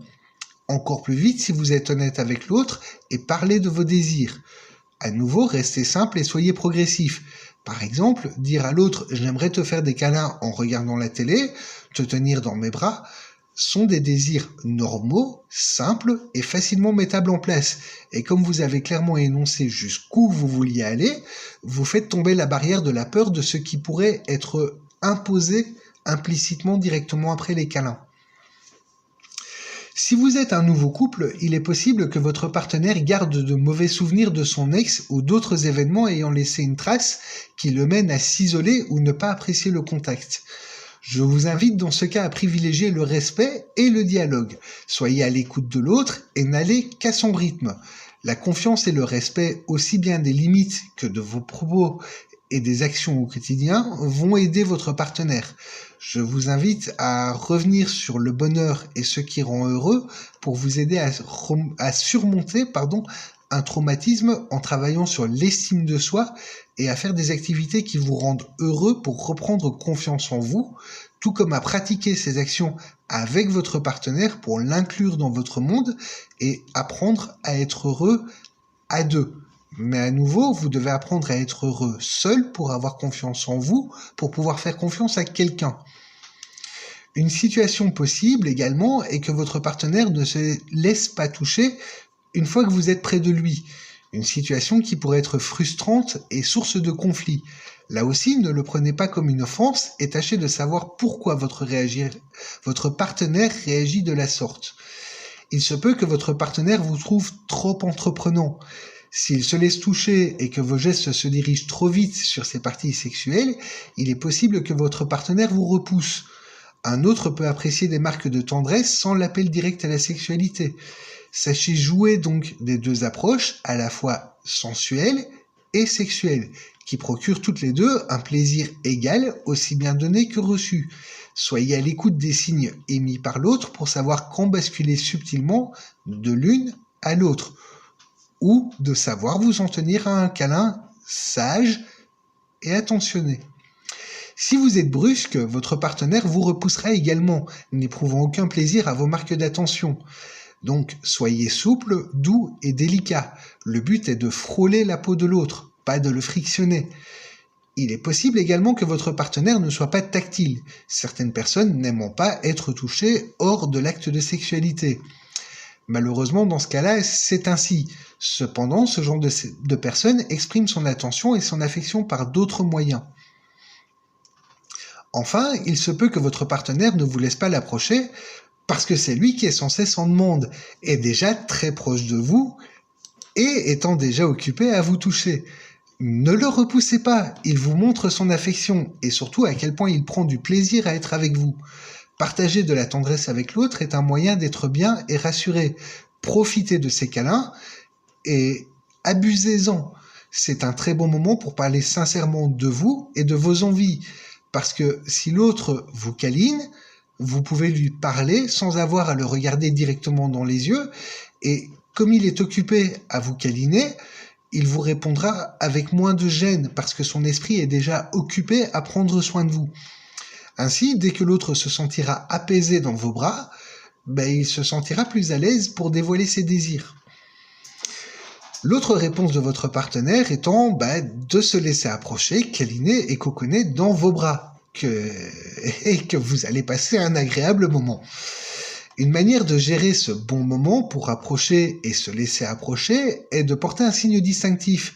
Encore plus vite si vous êtes honnête avec l'autre et parlez de vos désirs. À nouveau, restez simple et soyez progressif. Par exemple, dire à l'autre « j'aimerais te faire des câlins en regardant la télé, te tenir dans mes bras » sont des désirs normaux, simples et facilement mettables en place. Et comme vous avez clairement énoncé jusqu'où vous vouliez aller, vous faites tomber la barrière de la peur de ce qui pourrait être imposé implicitement directement après les câlins. Si vous êtes un nouveau couple, il est possible que votre partenaire garde de mauvais souvenirs de son ex ou d'autres événements ayant laissé une trace qui le mène à s'isoler ou ne pas apprécier le contact. Je vous invite dans ce cas à privilégier le respect et le dialogue. Soyez à l'écoute de l'autre et n'allez qu'à son rythme. La confiance et le respect, aussi bien des limites que de vos propos et des actions au quotidien, vont aider votre partenaire. Je vous invite à revenir sur le bonheur et ce qui rend heureux pour vous aider à surmonter un traumatisme en travaillant sur l'estime de soi et à faire des activités qui vous rendent heureux pour reprendre confiance en vous, tout comme à pratiquer ces actions avec votre partenaire pour l'inclure dans votre monde et apprendre à être heureux à deux. Mais à nouveau, vous devez apprendre à être heureux seul pour avoir confiance en vous, pour pouvoir faire confiance à quelqu'un. Une situation possible également est que votre partenaire ne se laisse pas toucher une fois que vous êtes près de lui. Une situation qui pourrait être frustrante et source de conflit. Là aussi, ne le prenez pas comme une offense et tâchez de savoir pourquoi votre partenaire réagit de la sorte. Il se peut que votre partenaire vous trouve trop entreprenant. S'il se laisse toucher et que vos gestes se dirigent trop vite sur ses parties sexuelles, il est possible que votre partenaire vous repousse. Un autre peut apprécier des marques de tendresse sans l'appel direct à la sexualité. Sachez jouer donc des deux approches, à la fois sensuelles et sexuelles, qui procurent toutes les deux un plaisir égal, aussi bien donné que reçu. Soyez à l'écoute des signes émis par l'autre pour savoir quand basculer subtilement de l'une à l'autre, ou de savoir vous en tenir à un câlin sage et attentionné. Si vous êtes brusque, votre partenaire vous repoussera également, n'éprouvant aucun plaisir à vos marques d'attention. Donc, soyez souple, doux et délicat. Le but est de frôler la peau de l'autre, pas de le frictionner. Il est possible également que votre partenaire ne soit pas tactile, certaines personnes n'aimant pas être touchées hors de l'acte de sexualité. Malheureusement, dans ce cas-là, c'est ainsi. Cependant, ce genre de personne exprime son attention et son affection par d'autres moyens. Enfin, il se peut que votre partenaire ne vous laisse pas l'approcher parce que c'est lui qui est sans cesse en demande, est déjà très proche de vous et étant déjà occupé à vous toucher. Ne le repoussez pas, il vous montre son affection et surtout à quel point il prend du plaisir à être avec vous. Partager de la tendresse avec l'autre est un moyen d'être bien et rassuré. Profitez de ces câlins et abusez-en. C'est un très bon moment pour parler sincèrement de vous et de vos envies. Parce que si l'autre vous câline, vous pouvez lui parler sans avoir à le regarder directement dans les yeux. Et comme il est occupé à vous câliner, il vous répondra avec moins de gêne parce que son esprit est déjà occupé à prendre soin de vous. Ainsi, dès que l'autre se sentira apaisé dans vos bras, il se sentira plus à l'aise pour dévoiler ses désirs. L'autre réponse de votre partenaire étant de se laisser approcher, câliner et coconner dans vos bras, et que vous allez passer un agréable moment. Une manière de gérer ce bon moment pour approcher et se laisser approcher est de porter un signe distinctif.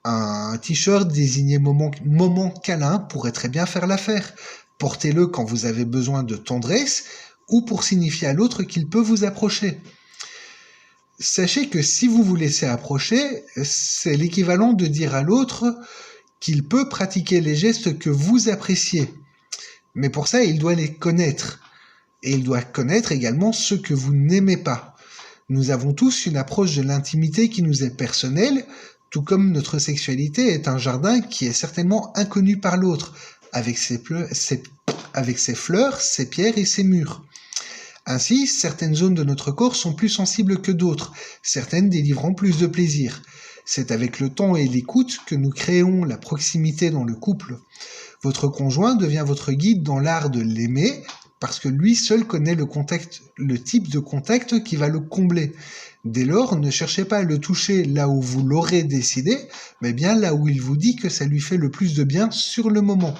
Un t-shirt désigné moment câlin pourrait très bien faire l'affaire. Portez-le quand vous avez besoin de tendresse ou pour signifier à l'autre qu'il peut vous approcher. Sachez que si vous vous laissez approcher, c'est l'équivalent de dire à l'autre qu'il peut pratiquer les gestes que vous appréciez. Mais pour ça, il doit les connaître. Et il doit connaître également ceux que vous n'aimez pas. Nous avons tous une approche de l'intimité qui nous est personnelle, tout comme notre sexualité est un jardin qui est certainement inconnu par l'autre, avec ses fleurs, ses pierres et ses murs. Ainsi, certaines zones de notre corps sont plus sensibles que d'autres, certaines délivrant plus de plaisir. C'est avec le temps et l'écoute que nous créons la proximité dans le couple. Votre conjoint devient votre guide dans l'art de l'aimer, parce que lui seul connaît le type de contact qui va le combler. Dès lors, ne cherchez pas à le toucher là où vous l'aurez décidé, mais bien là où il vous dit que ça lui fait le plus de bien sur le moment.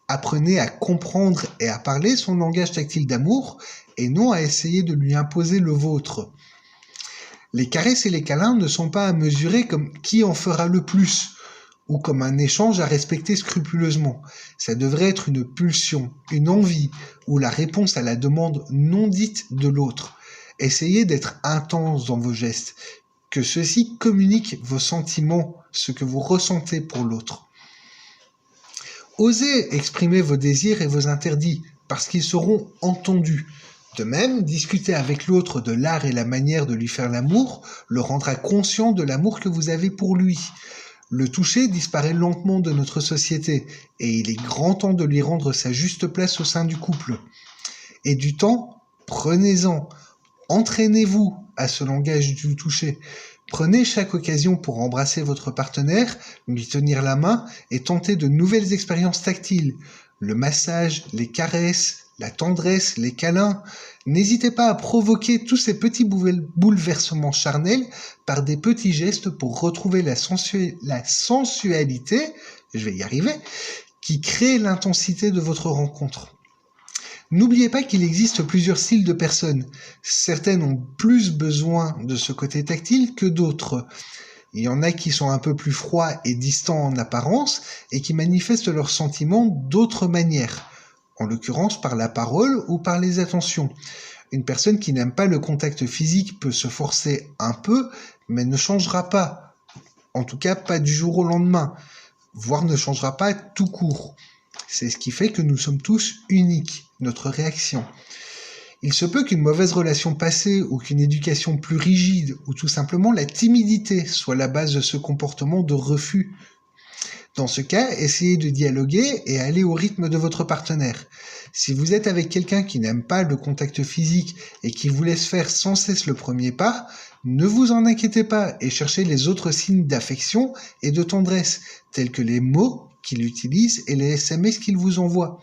Apprenez à comprendre et à parler son langage tactile d'amour, et non à essayer de lui imposer le vôtre. Les caresses et les câlins ne sont pas à mesurer comme qui en fera le plus, ou comme un échange à respecter scrupuleusement. Ça devrait être une pulsion, une envie, ou la réponse à la demande non dite de l'autre. Essayez d'être intense dans vos gestes, que ceux-ci communiquent vos sentiments, ce que vous ressentez pour l'autre. Osez exprimer vos désirs et vos interdits, parce qu'ils seront entendus. De même, discuter avec l'autre de l'art et la manière de lui faire l'amour le rendra conscient de l'amour que vous avez pour lui. Le toucher disparaît lentement de notre société, et il est grand temps de lui rendre sa juste place au sein du couple. Et du temps, prenez-en. Entraînez-vous à ce langage du toucher. Prenez chaque occasion pour embrasser votre partenaire, lui tenir la main et tenter de nouvelles expériences tactiles. Le massage, les caresses, la tendresse, les câlins. N'hésitez pas à provoquer tous ces petits bouleversements charnels par des petits gestes pour retrouver la sensualité, je vais y arriver, qui crée l'intensité de votre rencontre. N'oubliez pas qu'il existe plusieurs styles de personnes. Certaines ont plus besoin de ce côté tactile que d'autres. Il y en a qui sont un peu plus froids et distants en apparence et qui manifestent leurs sentiments d'autres manières, en l'occurrence par la parole ou par les attentions. Une personne qui n'aime pas le contact physique peut se forcer un peu, mais ne changera pas. En tout cas, pas du jour au lendemain, voire ne changera pas tout court. C'est ce qui fait que nous sommes tous uniques, notre réaction. Il se peut qu'une mauvaise relation passée ou qu'une éducation plus rigide ou tout simplement la timidité soit la base de ce comportement de refus. Dans ce cas, essayez de dialoguer et aller au rythme de votre partenaire. Si vous êtes avec quelqu'un qui n'aime pas le contact physique et qui vous laisse faire sans cesse le premier pas, ne vous en inquiétez pas et cherchez les autres signes d'affection et de tendresse, tels que les mots qu'il utilise et les SMS qu'il vous envoie.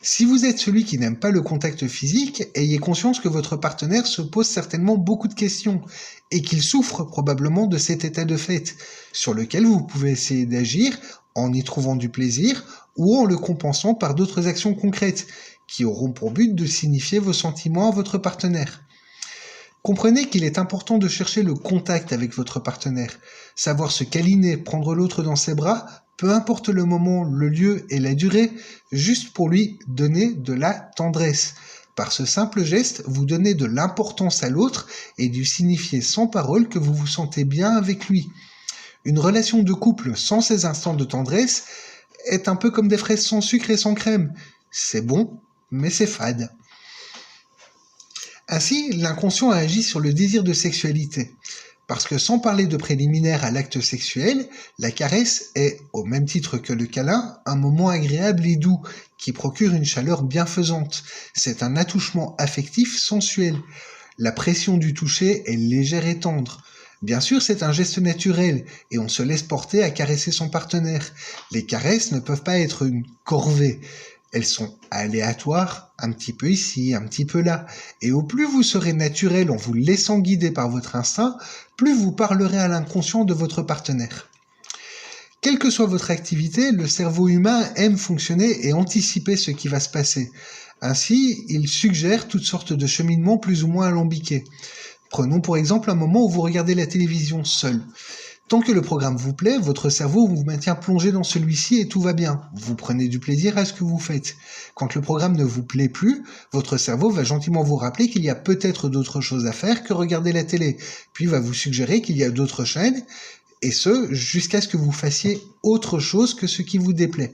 Si vous êtes celui qui n'aime pas le contact physique, ayez conscience que votre partenaire se pose certainement beaucoup de questions et qu'il souffre probablement de cet état de fait, sur lequel vous pouvez essayer d'agir en y trouvant du plaisir ou en le compensant par d'autres actions concrètes qui auront pour but de signifier vos sentiments à votre partenaire. Comprenez qu'il est important de chercher le contact avec votre partenaire, savoir se câliner, prendre l'autre dans ses bras, peu importe le moment, le lieu et la durée, juste pour lui donner de la tendresse. Par ce simple geste, vous donnez de l'importance à l'autre et lui signifiez sans parole que vous vous sentez bien avec lui. Une relation de couple sans ces instants de tendresse est un peu comme des fraises sans sucre et sans crème. C'est bon, mais c'est fade. Ainsi, l'inconscient agit sur le désir de sexualité. Parce que sans parler de préliminaire à l'acte sexuel, la caresse est, au même titre que le câlin, un moment agréable et doux, qui procure une chaleur bienfaisante. C'est un attouchement affectif sensuel. La pression du toucher est légère et tendre. Bien sûr, c'est un geste naturel, et on se laisse porter à caresser son partenaire. Les caresses ne peuvent pas être une corvée. Elles sont aléatoires, un petit peu ici, un petit peu là. Et au plus vous serez naturel en vous laissant guider par votre instinct, plus vous parlerez à l'inconscient de votre partenaire. Quelle que soit votre activité, le cerveau humain aime fonctionner et anticiper ce qui va se passer. Ainsi, il suggère toutes sortes de cheminements plus ou moins alambiqués. Prenons pour exemple un moment où vous regardez la télévision seul. Tant que le programme vous plaît, votre cerveau vous maintient plongé dans celui-ci et tout va bien. Vous prenez du plaisir à ce que vous faites. Quand le programme ne vous plaît plus, votre cerveau va gentiment vous rappeler qu'il y a peut-être d'autres choses à faire que regarder la télé, puis va vous suggérer qu'il y a d'autres chaînes, et ce, jusqu'à ce que vous fassiez autre chose que ce qui vous déplaît.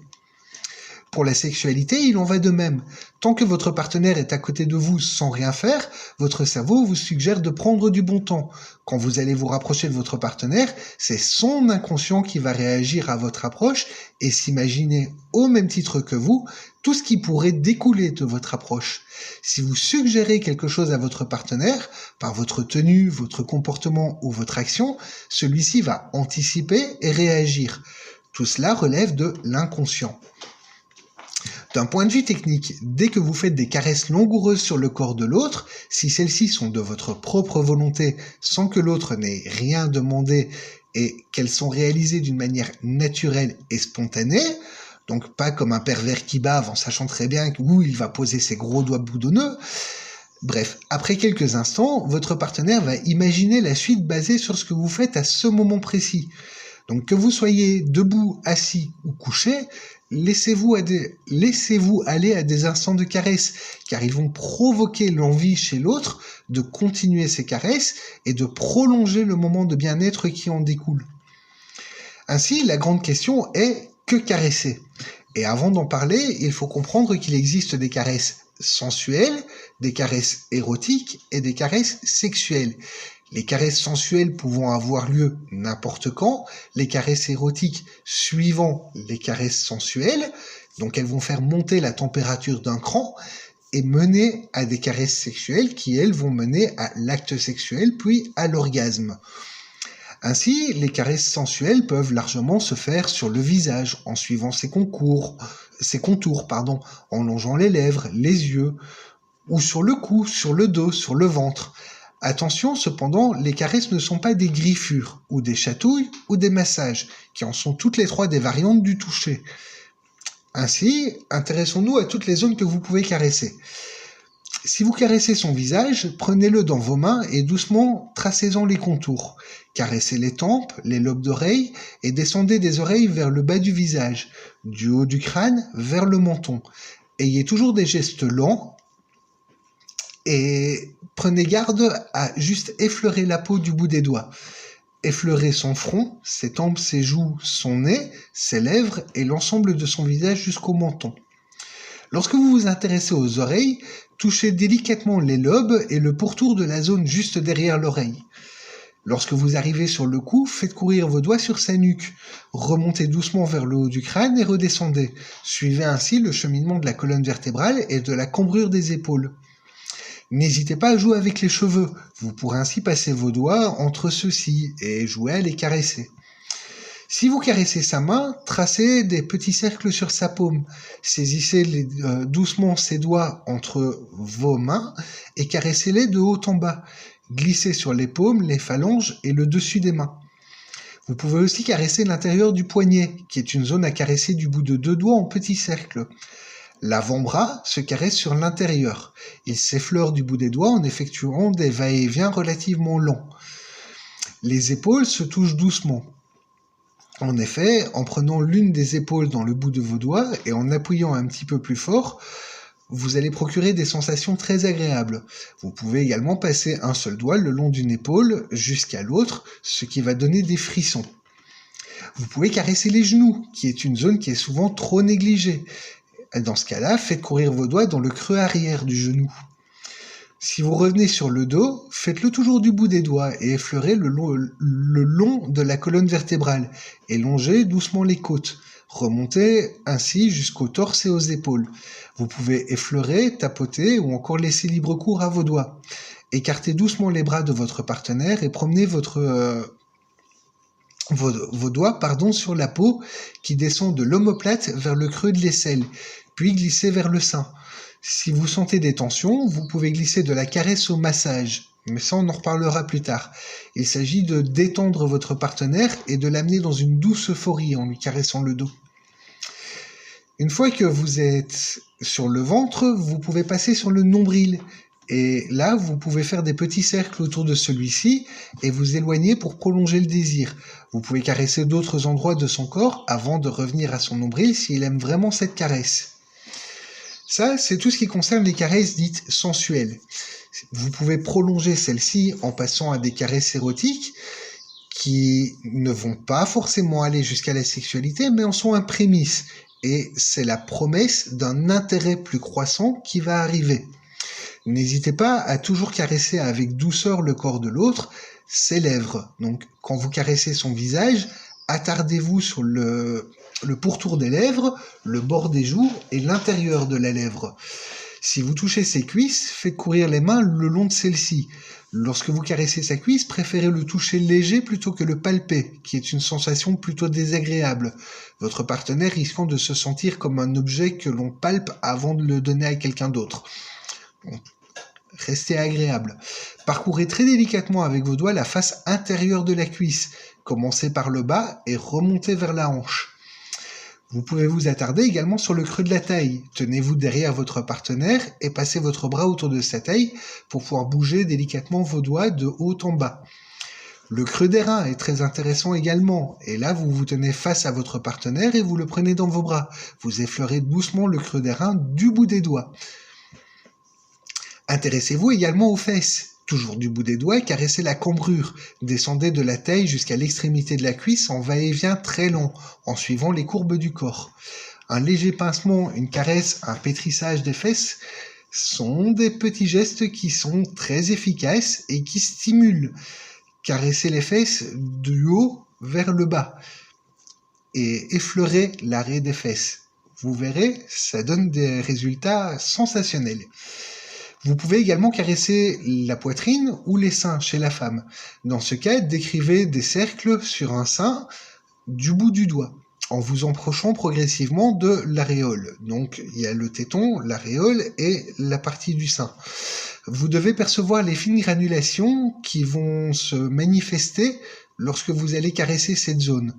Pour la sexualité, il en va de même. Tant que votre partenaire est à côté de vous sans rien faire, votre cerveau vous suggère de prendre du bon temps. Quand vous allez vous rapprocher de votre partenaire, c'est son inconscient qui va réagir à votre approche et s'imaginer au même titre que vous tout ce qui pourrait découler de votre approche. Si vous suggérez quelque chose à votre partenaire, par votre tenue, votre comportement ou votre action, celui-ci va anticiper et réagir. Tout cela relève de l'inconscient. D'un point de vue technique, dès que vous faites des caresses langoureuses sur le corps de l'autre, si celles-ci sont de votre propre volonté sans que l'autre n'ait rien demandé et qu'elles sont réalisées d'une manière naturelle et spontanée, donc pas comme un pervers qui bave en sachant très bien où il va poser ses gros doigts boudonneux, bref, après quelques instants, votre partenaire va imaginer la suite basée sur ce que vous faites à ce moment précis. Donc que vous soyez debout, assis ou couché, laissez-vous aller à des instants de caresse, car ils vont provoquer l'envie chez l'autre de continuer ces caresses et de prolonger le moment de bien-être qui en découle. Ainsi, la grande question est que caresser ? Et avant d'en parler, il faut comprendre qu'il existe des caresses sensuelles, des caresses érotiques et des caresses sexuelles. Les caresses sensuelles pouvant avoir lieu n'importe quand, les caresses érotiques suivant les caresses sensuelles, donc elles vont faire monter la température d'un cran et mener à des caresses sexuelles qui, elles, vont mener à l'acte sexuel puis à l'orgasme. Ainsi, les caresses sensuelles peuvent largement se faire sur le visage en suivant ses contours, en longeant les lèvres, les yeux, ou sur le cou, sur le dos, sur le ventre. Attention, cependant, les caresses ne sont pas des griffures, ou des chatouilles, ou des massages, qui en sont toutes les trois des variantes du toucher. Ainsi, intéressons-nous à toutes les zones que vous pouvez caresser. Si vous caressez son visage, prenez-le dans vos mains et doucement tracez-en les contours. Caressez les tempes, les lobes d'oreilles et descendez des oreilles vers le bas du visage, du haut du crâne vers le menton. Ayez toujours des gestes lents et prenez garde à juste effleurer la peau du bout des doigts. Effleurez son front, ses tempes, ses joues, son nez, ses lèvres et l'ensemble de son visage jusqu'au menton. Lorsque vous vous intéressez aux oreilles, touchez délicatement les lobes et le pourtour de la zone juste derrière l'oreille. Lorsque vous arrivez sur le cou, faites courir vos doigts sur sa nuque. Remontez doucement vers le haut du crâne et redescendez. Suivez ainsi le cheminement de la colonne vertébrale et de la cambrure des épaules. N'hésitez pas à jouer avec les cheveux. Vous pourrez ainsi passer vos doigts entre ceux-ci et jouer à les caresser. Si vous caressez sa main, tracez des petits cercles sur sa paume. Saisissez doucement ses doigts entre vos mains et caressez-les de haut en bas. Glissez sur les paumes, les phalanges et le dessus des mains. Vous pouvez aussi caresser l'intérieur du poignet, qui est une zone à caresser du bout de 2 doigts en petits cercles. L'avant-bras se caresse sur l'intérieur. Il s'effleure du bout des doigts en effectuant des va-et-vient relativement lents. Les épaules se touchent doucement. En effet, en prenant l'une des épaules dans le bout de vos doigts et en appuyant un petit peu plus fort, vous allez procurer des sensations très agréables. Vous pouvez également passer un seul doigt le long d'une épaule jusqu'à l'autre, ce qui va donner des frissons. Vous pouvez caresser les genoux, qui est une zone qui est souvent trop négligée. Dans ce cas-là, faites courir vos doigts dans le creux arrière du genou. Si vous revenez sur le dos, faites-le toujours du bout des doigts et effleurez le long de la colonne vertébrale et longez doucement les côtes. Remontez ainsi jusqu'au torse et aux épaules. Vous pouvez effleurer, tapoter ou encore laisser libre cours à vos doigts. Écartez doucement les bras de votre partenaire et promenez vos doigts sur la peau qui descend de l'omoplate vers le creux de l'aisselle, puis glissez vers le sein. Si vous sentez des tensions, vous pouvez glisser de la caresse au massage, mais ça on en reparlera plus tard. Il s'agit de détendre votre partenaire et de l'amener dans une douce euphorie en lui caressant le dos. Une fois que vous êtes sur le ventre, vous pouvez passer sur le nombril. Et là, vous pouvez faire des petits cercles autour de celui-ci et vous éloigner pour prolonger le désir. Vous pouvez caresser d'autres endroits de son corps avant de revenir à son nombril s'il aime vraiment cette caresse. Ça, c'est tout ce qui concerne les caresses dites sensuelles. Vous pouvez prolonger celles-ci en passant à des caresses érotiques qui ne vont pas forcément aller jusqu'à la sexualité, mais en sont un prémisse. et c'est la promesse d'un intérêt plus croissant qui va arriver. N'hésitez pas à toujours caresser avec douceur le corps de l'autre, ses lèvres. Donc, quand vous caressez son visage, attardez-vous sur le pourtour des lèvres, le bord des joues et l'intérieur de la lèvre. Si vous touchez ses cuisses, faites courir les mains le long de celles-ci. Lorsque vous caressez sa cuisse, préférez le toucher léger plutôt que le palper, qui est une sensation plutôt désagréable, votre partenaire risquant de se sentir comme un objet que l'on palpe avant de le donner à quelqu'un d'autre. Donc, restez agréable. Parcourez très délicatement avec vos doigts la face intérieure de la cuisse. Commencez par le bas et remontez vers la hanche. Vous pouvez vous attarder également sur le creux de la taille. Tenez-vous derrière votre partenaire et passez votre bras autour de sa taille pour pouvoir bouger délicatement vos doigts de haut en bas. Le creux des reins est très intéressant également. Et là, vous vous tenez face à votre partenaire et vous le prenez dans vos bras. Vous effleurez doucement le creux des reins du bout des doigts. Intéressez-vous également aux fesses. Toujours du bout des doigts, caressez la cambrure. Descendez de la taille jusqu'à l'extrémité de la cuisse en va-et-vient très long, en suivant les courbes du corps. Un léger pincement, une caresse, un pétrissage des fesses sont des petits gestes qui sont très efficaces et qui stimulent. Caressez les fesses du haut vers le bas et effleurez l'arrêt des fesses. Vous verrez, ça donne des résultats sensationnels. Vous pouvez également caresser la poitrine ou les seins chez la femme. Dans ce cas, décrivez des cercles sur un sein du bout du doigt, en vous approchant progressivement de l'aréole. Donc, il y a le téton, l'aréole et la partie du sein. Vous devez percevoir les fines granulations qui vont se manifester lorsque vous allez caresser cette zone.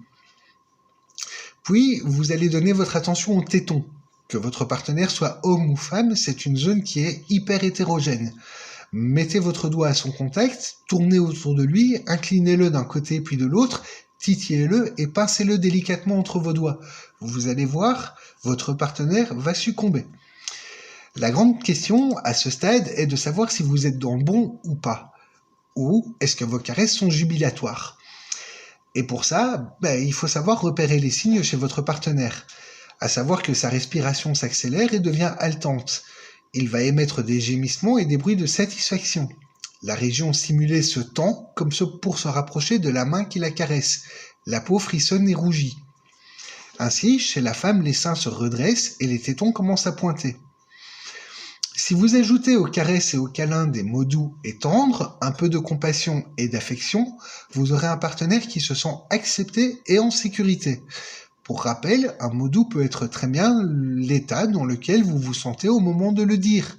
Puis, vous allez donner votre attention au téton. Que votre partenaire soit homme ou femme, c'est une zone qui est hyper hétérogène. Mettez votre doigt à son contact, tournez autour de lui, inclinez-le d'un côté puis de l'autre, titillez-le et pincez-le délicatement entre vos doigts. Vous allez voir, votre partenaire va succomber. La grande question à ce stade est de savoir si vous êtes dans le bon ou pas. Ou est-ce que vos caresses sont jubilatoires? Et pour ça, il faut savoir repérer les signes chez votre partenaire. À savoir que sa respiration s'accélère et devient haletante. Il va émettre des gémissements et des bruits de satisfaction. La région stimulée se tend comme pour se rapprocher de la main qui la caresse. La peau frissonne et rougit. Ainsi, chez la femme, les seins se redressent et les tétons commencent à pointer. Si vous ajoutez aux caresses et aux câlins des mots doux et tendres, un peu de compassion et d'affection, vous aurez un partenaire qui se sent accepté et en sécurité. Pour rappel, un mot doux peut être très bien l'état dans lequel vous vous sentez au moment de le dire.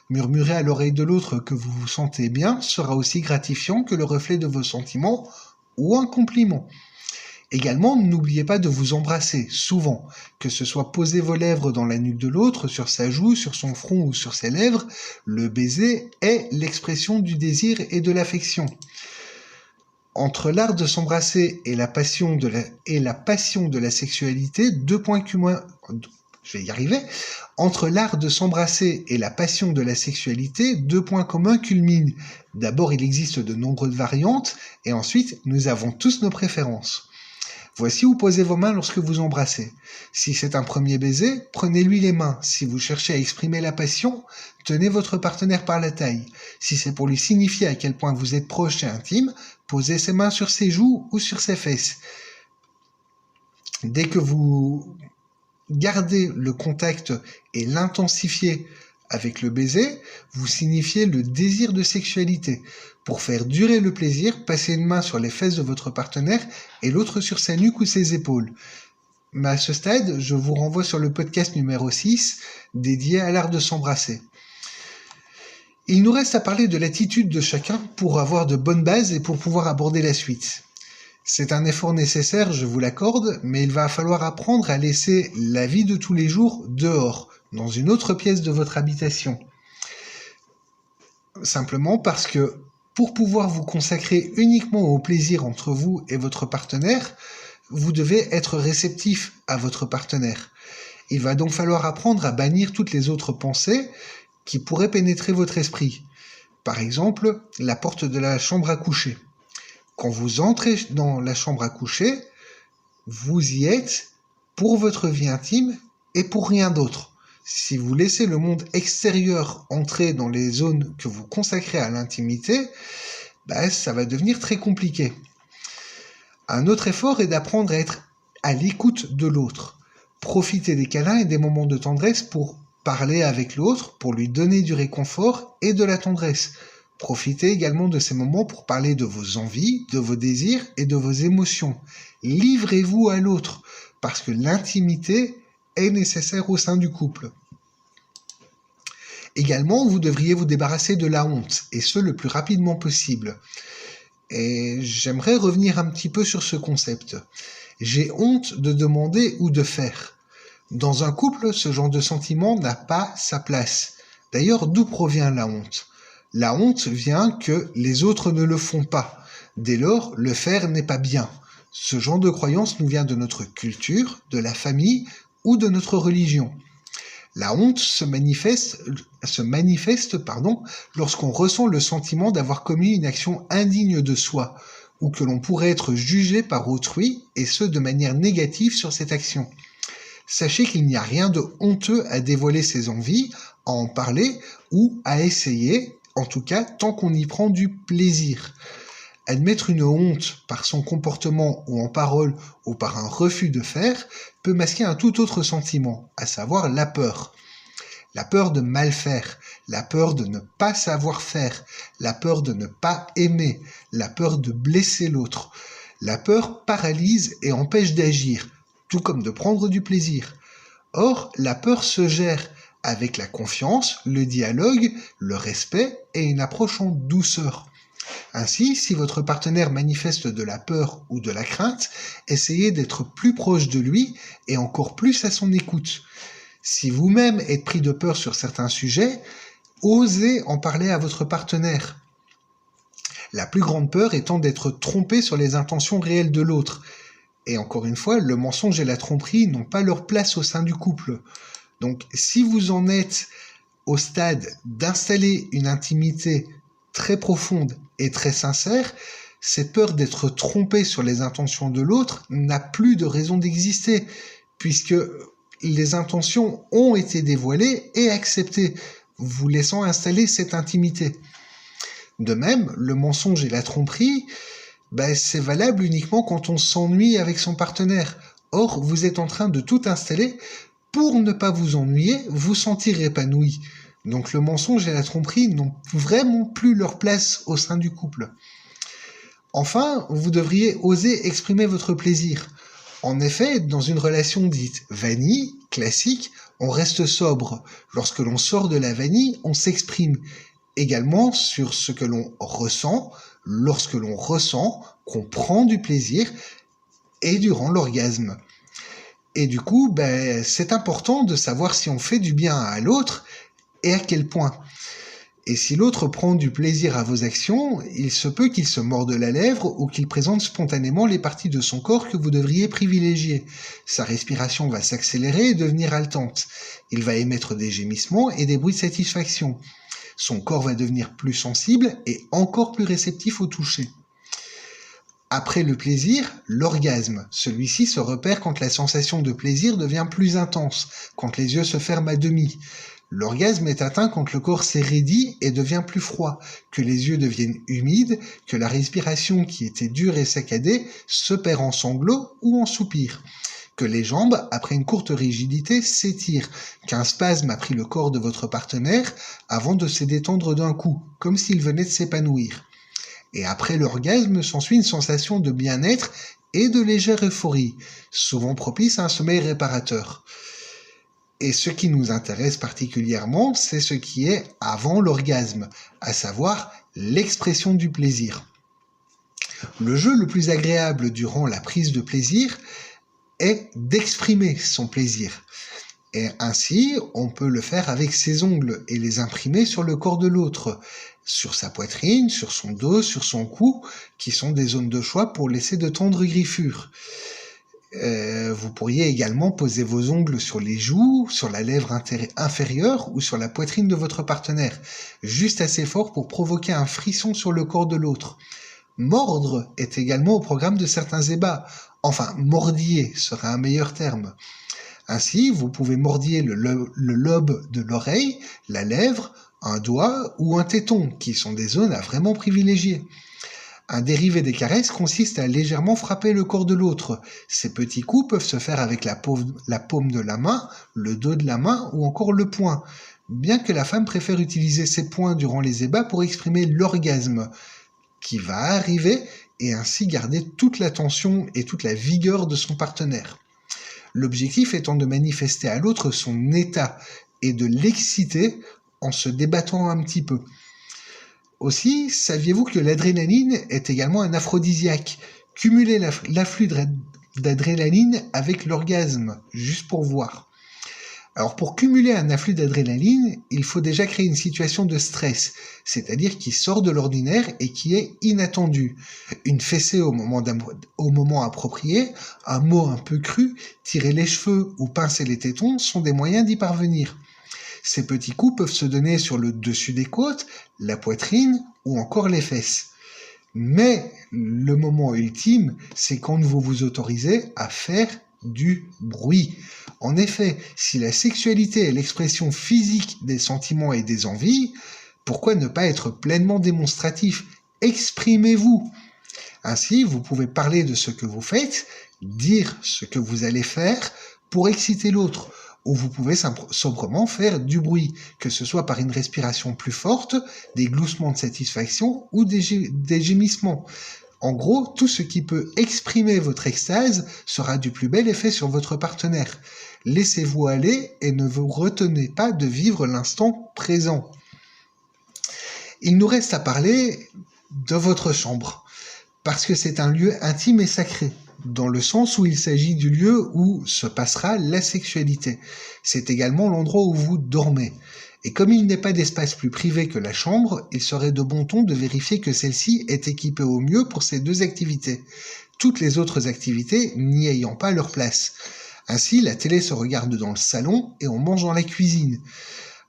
Murmurer à l'oreille de l'autre que vous vous sentez bien sera aussi gratifiant que le reflet de vos sentiments ou un compliment. Également, n'oubliez pas de vous embrasser, souvent, que ce soit poser vos lèvres dans la nuque de l'autre, sur sa joue, sur son front ou sur ses lèvres, le baiser est l'expression du désir et de l'affection. Entre l'art de s'embrasser et la passion de la sexualité, deux points communs. Je vais y arriver. Entre l'art de s'embrasser et la passion de la sexualité, deux points communs culminent. D'abord, il existe de nombreuses variantes, et ensuite, nous avons tous nos préférences. Voici où posez vos mains lorsque vous embrassez. Si c'est un premier baiser, prenez-lui les mains. Si vous cherchez à exprimer la passion, tenez votre partenaire par la taille. Si c'est pour lui signifier à quel point vous êtes proche et intime, posez ses mains sur ses joues ou sur ses fesses. Dès que vous gardez le contact et l'intensifiez avec le baiser, vous signifiez le désir de sexualité. Pour faire durer le plaisir, passez une main sur les fesses de votre partenaire et l'autre sur sa nuque ou ses épaules. Mais à ce stade, je vous renvoie sur le podcast numéro 6, dédié à l'art de s'embrasser. Il nous reste à parler de l'attitude de chacun pour avoir de bonnes bases et pour pouvoir aborder la suite. C'est un effort nécessaire, je vous l'accorde, mais il va falloir apprendre à laisser la vie de tous les jours dehors, dans une autre pièce de votre habitation. Simplement parce que pour pouvoir vous consacrer uniquement au plaisir entre vous et votre partenaire, vous devez être réceptif à votre partenaire. Il va donc falloir apprendre à bannir toutes les autres pensées qui pourraient pénétrer votre esprit. Par exemple, la porte de la chambre à coucher. Quand vous entrez dans la chambre à coucher, vous y êtes pour votre vie intime et pour rien d'autre. Si vous laissez le monde extérieur entrer dans les zones que vous consacrez à l'intimité, ça va devenir très compliqué. Un autre effort est d'apprendre à être à l'écoute de l'autre. Profitez des câlins et des moments de tendresse pour parler avec l'autre, pour lui donner du réconfort et de la tendresse. Profitez également de ces moments pour parler de vos envies, de vos désirs et de vos émotions. Livrez-vous à l'autre, parce que l'intimité est nécessaire au sein du couple. Également, vous devriez vous débarrasser de la honte, et ce le plus rapidement possible. Et j'aimerais revenir un petit peu sur ce concept. J'ai honte de demander ou de faire. Dans un couple, ce genre de sentiment n'a pas sa place. D'ailleurs, d'où provient la honte ? La honte vient que les autres ne le font pas. Dès lors, le faire n'est pas bien. Ce genre de croyance nous vient de notre culture, de la famille ou de notre religion. La honte se manifeste lorsqu'on ressent le sentiment d'avoir commis une action indigne de soi, ou que l'on pourrait être jugé par autrui, et ce de manière négative sur cette action. Sachez qu'il n'y a rien de honteux à dévoiler ses envies, à en parler ou à essayer, en tout cas tant qu'on y prend du plaisir. Admettre une honte par son comportement ou en parole ou par un refus de faire peut masquer un tout autre sentiment, à savoir la peur. La peur de mal faire, la peur de ne pas savoir faire, la peur de ne pas aimer, la peur de blesser l'autre. La peur paralyse et empêche d'agir, tout comme de prendre du plaisir. Or, la peur se gère avec la confiance, le dialogue, le respect et une approche en douceur. Ainsi, si votre partenaire manifeste de la peur ou de la crainte, essayez d'être plus proche de lui et encore plus à son écoute. Si vous-même êtes pris de peur sur certains sujets, osez en parler à votre partenaire. La plus grande peur étant d'être trompé sur les intentions réelles de l'autre. Et encore une fois, le mensonge et la tromperie n'ont pas leur place au sein du couple. Donc, si vous en êtes au stade d'installer une intimité très profonde et très sincère, cette peur d'être trompé sur les intentions de l'autre n'a plus de raison d'exister, puisque les intentions ont été dévoilées et acceptées, vous laissant installer cette intimité. De même, le mensonge et la tromperie, c'est valable uniquement quand on s'ennuie avec son partenaire. Or, vous êtes en train de tout installer pour ne pas vous ennuyer, vous sentir épanoui. Donc le mensonge et la tromperie n'ont vraiment plus leur place au sein du couple. Enfin, vous devriez oser exprimer votre plaisir. En effet, dans une relation dite vanille, classique, on reste sobre. Lorsque l'on sort de la vanille, on s'exprime également sur ce que l'on ressent, lorsque l'on ressent qu'on prend du plaisir et durant l'orgasme. Et du coup, c'est important de savoir si on fait du bien à l'autre et à quel point. Et si l'autre prend du plaisir à vos actions, il se peut qu'il se morde la lèvre ou qu'il présente spontanément les parties de son corps que vous devriez privilégier. Sa respiration va s'accélérer et devenir haletante. Il va émettre des gémissements et des bruits de satisfaction. Son corps va devenir plus sensible et encore plus réceptif au toucher. Après le plaisir, l'orgasme. Celui-ci se repère quand la sensation de plaisir devient plus intense, quand les yeux se ferment à demi. L'orgasme est atteint quand le corps s'éraidit et devient plus froid, que les yeux deviennent humides, que la respiration qui était dure et saccadée se perd en sanglots ou en soupirs, que les jambes, après une courte rigidité, s'étirent, qu'un spasme a pris le corps de votre partenaire avant de se détendre d'un coup, comme s'il venait de s'épanouir. Et après l'orgasme s'ensuit une sensation de bien-être et de légère euphorie, souvent propice à un sommeil réparateur. Et ce qui nous intéresse particulièrement, c'est ce qui est avant l'orgasme, à savoir l'expression du plaisir. Le jeu le plus agréable durant la prise de plaisir est d'exprimer son plaisir. Et ainsi, on peut le faire avec ses ongles et les imprimer sur le corps de l'autre, sur sa poitrine, sur son dos, sur son cou, qui sont des zones de choix pour laisser de tendres griffures. Vous pourriez également poser vos ongles sur les joues, sur la lèvre inférieure ou sur la poitrine de votre partenaire, juste assez fort pour provoquer un frisson sur le corps de l'autre. Mordre est également au programme de certains ébats. Enfin, mordiller serait un meilleur terme. Ainsi, vous pouvez mordiller le lobe de l'oreille, la lèvre, un doigt ou un téton, qui sont des zones à vraiment privilégier. Un dérivé des caresses consiste à légèrement frapper le corps de l'autre. Ces petits coups peuvent se faire avec la paume de la main, le dos de la main ou encore le poing. Bien que la femme préfère utiliser ses poings durant les ébats pour exprimer l'orgasme qui va arriver et ainsi garder toute l'attention et toute la vigueur de son partenaire. L'objectif étant de manifester à l'autre son état et de l'exciter en se débattant un petit peu. Aussi, saviez-vous que l'adrénaline est également un aphrodisiaque? Cumulez l'afflux d'adrénaline avec l'orgasme, juste pour voir. Alors pour cumuler un afflux d'adrénaline, il faut déjà créer une situation de stress, c'est-à-dire qui sort de l'ordinaire et qui est inattendue. Une fessée au moment approprié, un mot un peu cru, tirer les cheveux ou pincer les tétons sont des moyens d'y parvenir. Ces petits coups peuvent se donner sur le dessus des côtes, la poitrine ou encore les fesses. Mais le moment ultime, c'est quand vous vous autorisez à faire du bruit. En effet, si la sexualité est l'expression physique des sentiments et des envies, pourquoi ne pas être pleinement démonstratif? Exprimez-vous. Ainsi, vous pouvez parler de ce que vous faites, dire ce que vous allez faire pour exciter l'autre. Ou vous pouvez sobrement faire du bruit, que ce soit par une respiration plus forte, des gloussements de satisfaction ou des gémissements. En gros, tout ce qui peut exprimer votre extase sera du plus bel effet sur votre partenaire. Laissez-vous aller et ne vous retenez pas de vivre l'instant présent. Il nous reste à parler de votre chambre, parce que c'est un lieu intime et sacré, dans le sens où il s'agit du lieu où se passera la sexualité. C'est également l'endroit où vous dormez. Et comme il n'est pas d'espace plus privé que la chambre, il serait de bon ton de vérifier que celle-ci est équipée au mieux pour ces deux activités, toutes les autres activités n'y ayant pas leur place. Ainsi, la télé se regarde dans le salon et on mange dans la cuisine.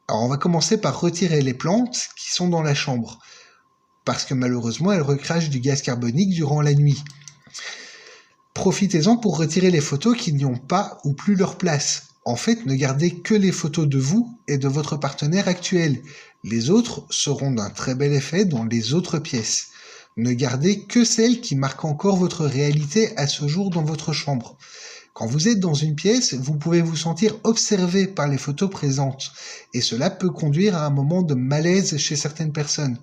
Alors on va commencer par retirer les plantes qui sont dans la chambre, parce que malheureusement elles recrachent du gaz carbonique durant la nuit. Profitez-en pour retirer les photos qui n'y ont pas ou plus leur place. En fait, ne gardez que les photos de vous et de votre partenaire actuel. Les autres seront d'un très bel effet dans les autres pièces. Ne gardez que celles qui marquent encore votre réalité à ce jour dans votre chambre. Quand vous êtes dans une pièce, vous pouvez vous sentir observé par les photos présentes, et cela peut conduire à un moment de malaise chez certaines personnes.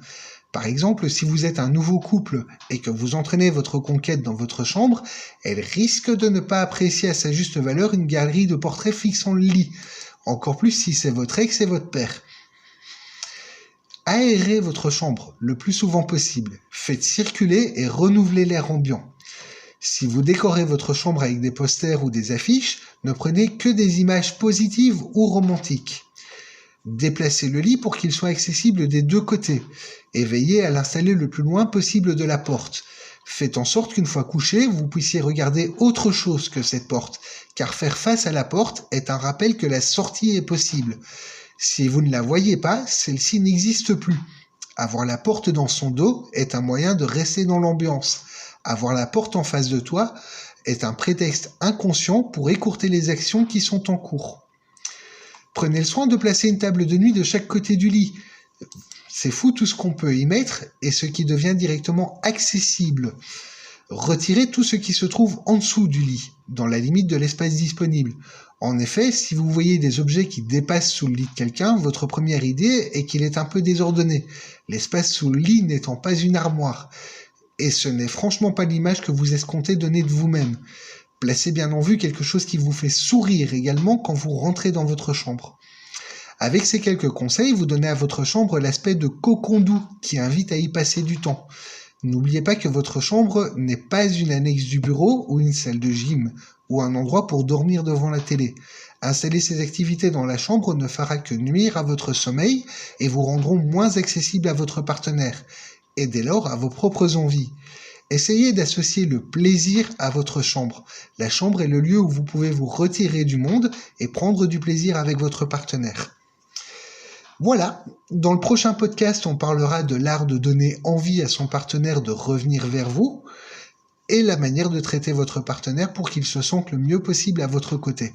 Par exemple, si vous êtes un nouveau couple et que vous entraînez votre conquête dans votre chambre, elle risque de ne pas apprécier à sa juste valeur une galerie de portraits fixant le lit, encore plus si c'est votre ex et votre père. Aérez votre chambre le plus souvent possible, faites circuler et renouveler l'air ambiant. Si vous décorez votre chambre avec des posters ou des affiches, ne prenez que des images positives ou romantiques. Déplacez le lit pour qu'il soit accessible des deux côtés et veillez à l'installer le plus loin possible de la porte. Faites en sorte qu'une fois couché, vous puissiez regarder autre chose que cette porte, car faire face à la porte est un rappel que la sortie est possible. Si vous ne la voyez pas, celle-ci n'existe plus. Avoir la porte dans son dos est un moyen de rester dans l'ambiance. Avoir la porte en face de toi est un prétexte inconscient pour écourter les actions qui sont en cours. Prenez le soin de placer une table de nuit de chaque côté du lit. C'est fou tout ce qu'on peut y mettre et ce qui devient directement accessible. Retirez tout ce qui se trouve en dessous du lit, dans la limite de l'espace disponible. En effet, si vous voyez des objets qui dépassent sous le lit de quelqu'un, votre première idée est qu'il est un peu désordonné, l'espace sous le lit n'étant pas une armoire. Et ce n'est franchement pas l'image que vous escomptez donner de vous-même. Placez bien en vue quelque chose qui vous fait sourire également quand vous rentrez dans votre chambre. Avec ces quelques conseils, vous donnez à votre chambre l'aspect de cocon doux qui invite à y passer du temps. N'oubliez pas que votre chambre n'est pas une annexe du bureau ou une salle de gym ou un endroit pour dormir devant la télé. Installer ces activités dans la chambre ne fera que nuire à votre sommeil et vous rendront moins accessible à votre partenaire et dès lors à vos propres envies. Essayez d'associer le plaisir à votre chambre. La chambre est le lieu où vous pouvez vous retirer du monde et prendre du plaisir avec votre partenaire. Voilà, dans le prochain podcast, on parlera de l'art de donner envie à son partenaire de revenir vers vous et la manière de traiter votre partenaire pour qu'il se sente le mieux possible à votre côté.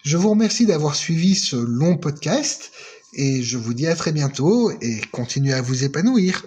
Je vous remercie d'avoir suivi ce long podcast et je vous dis à très bientôt et continuez à vous épanouir.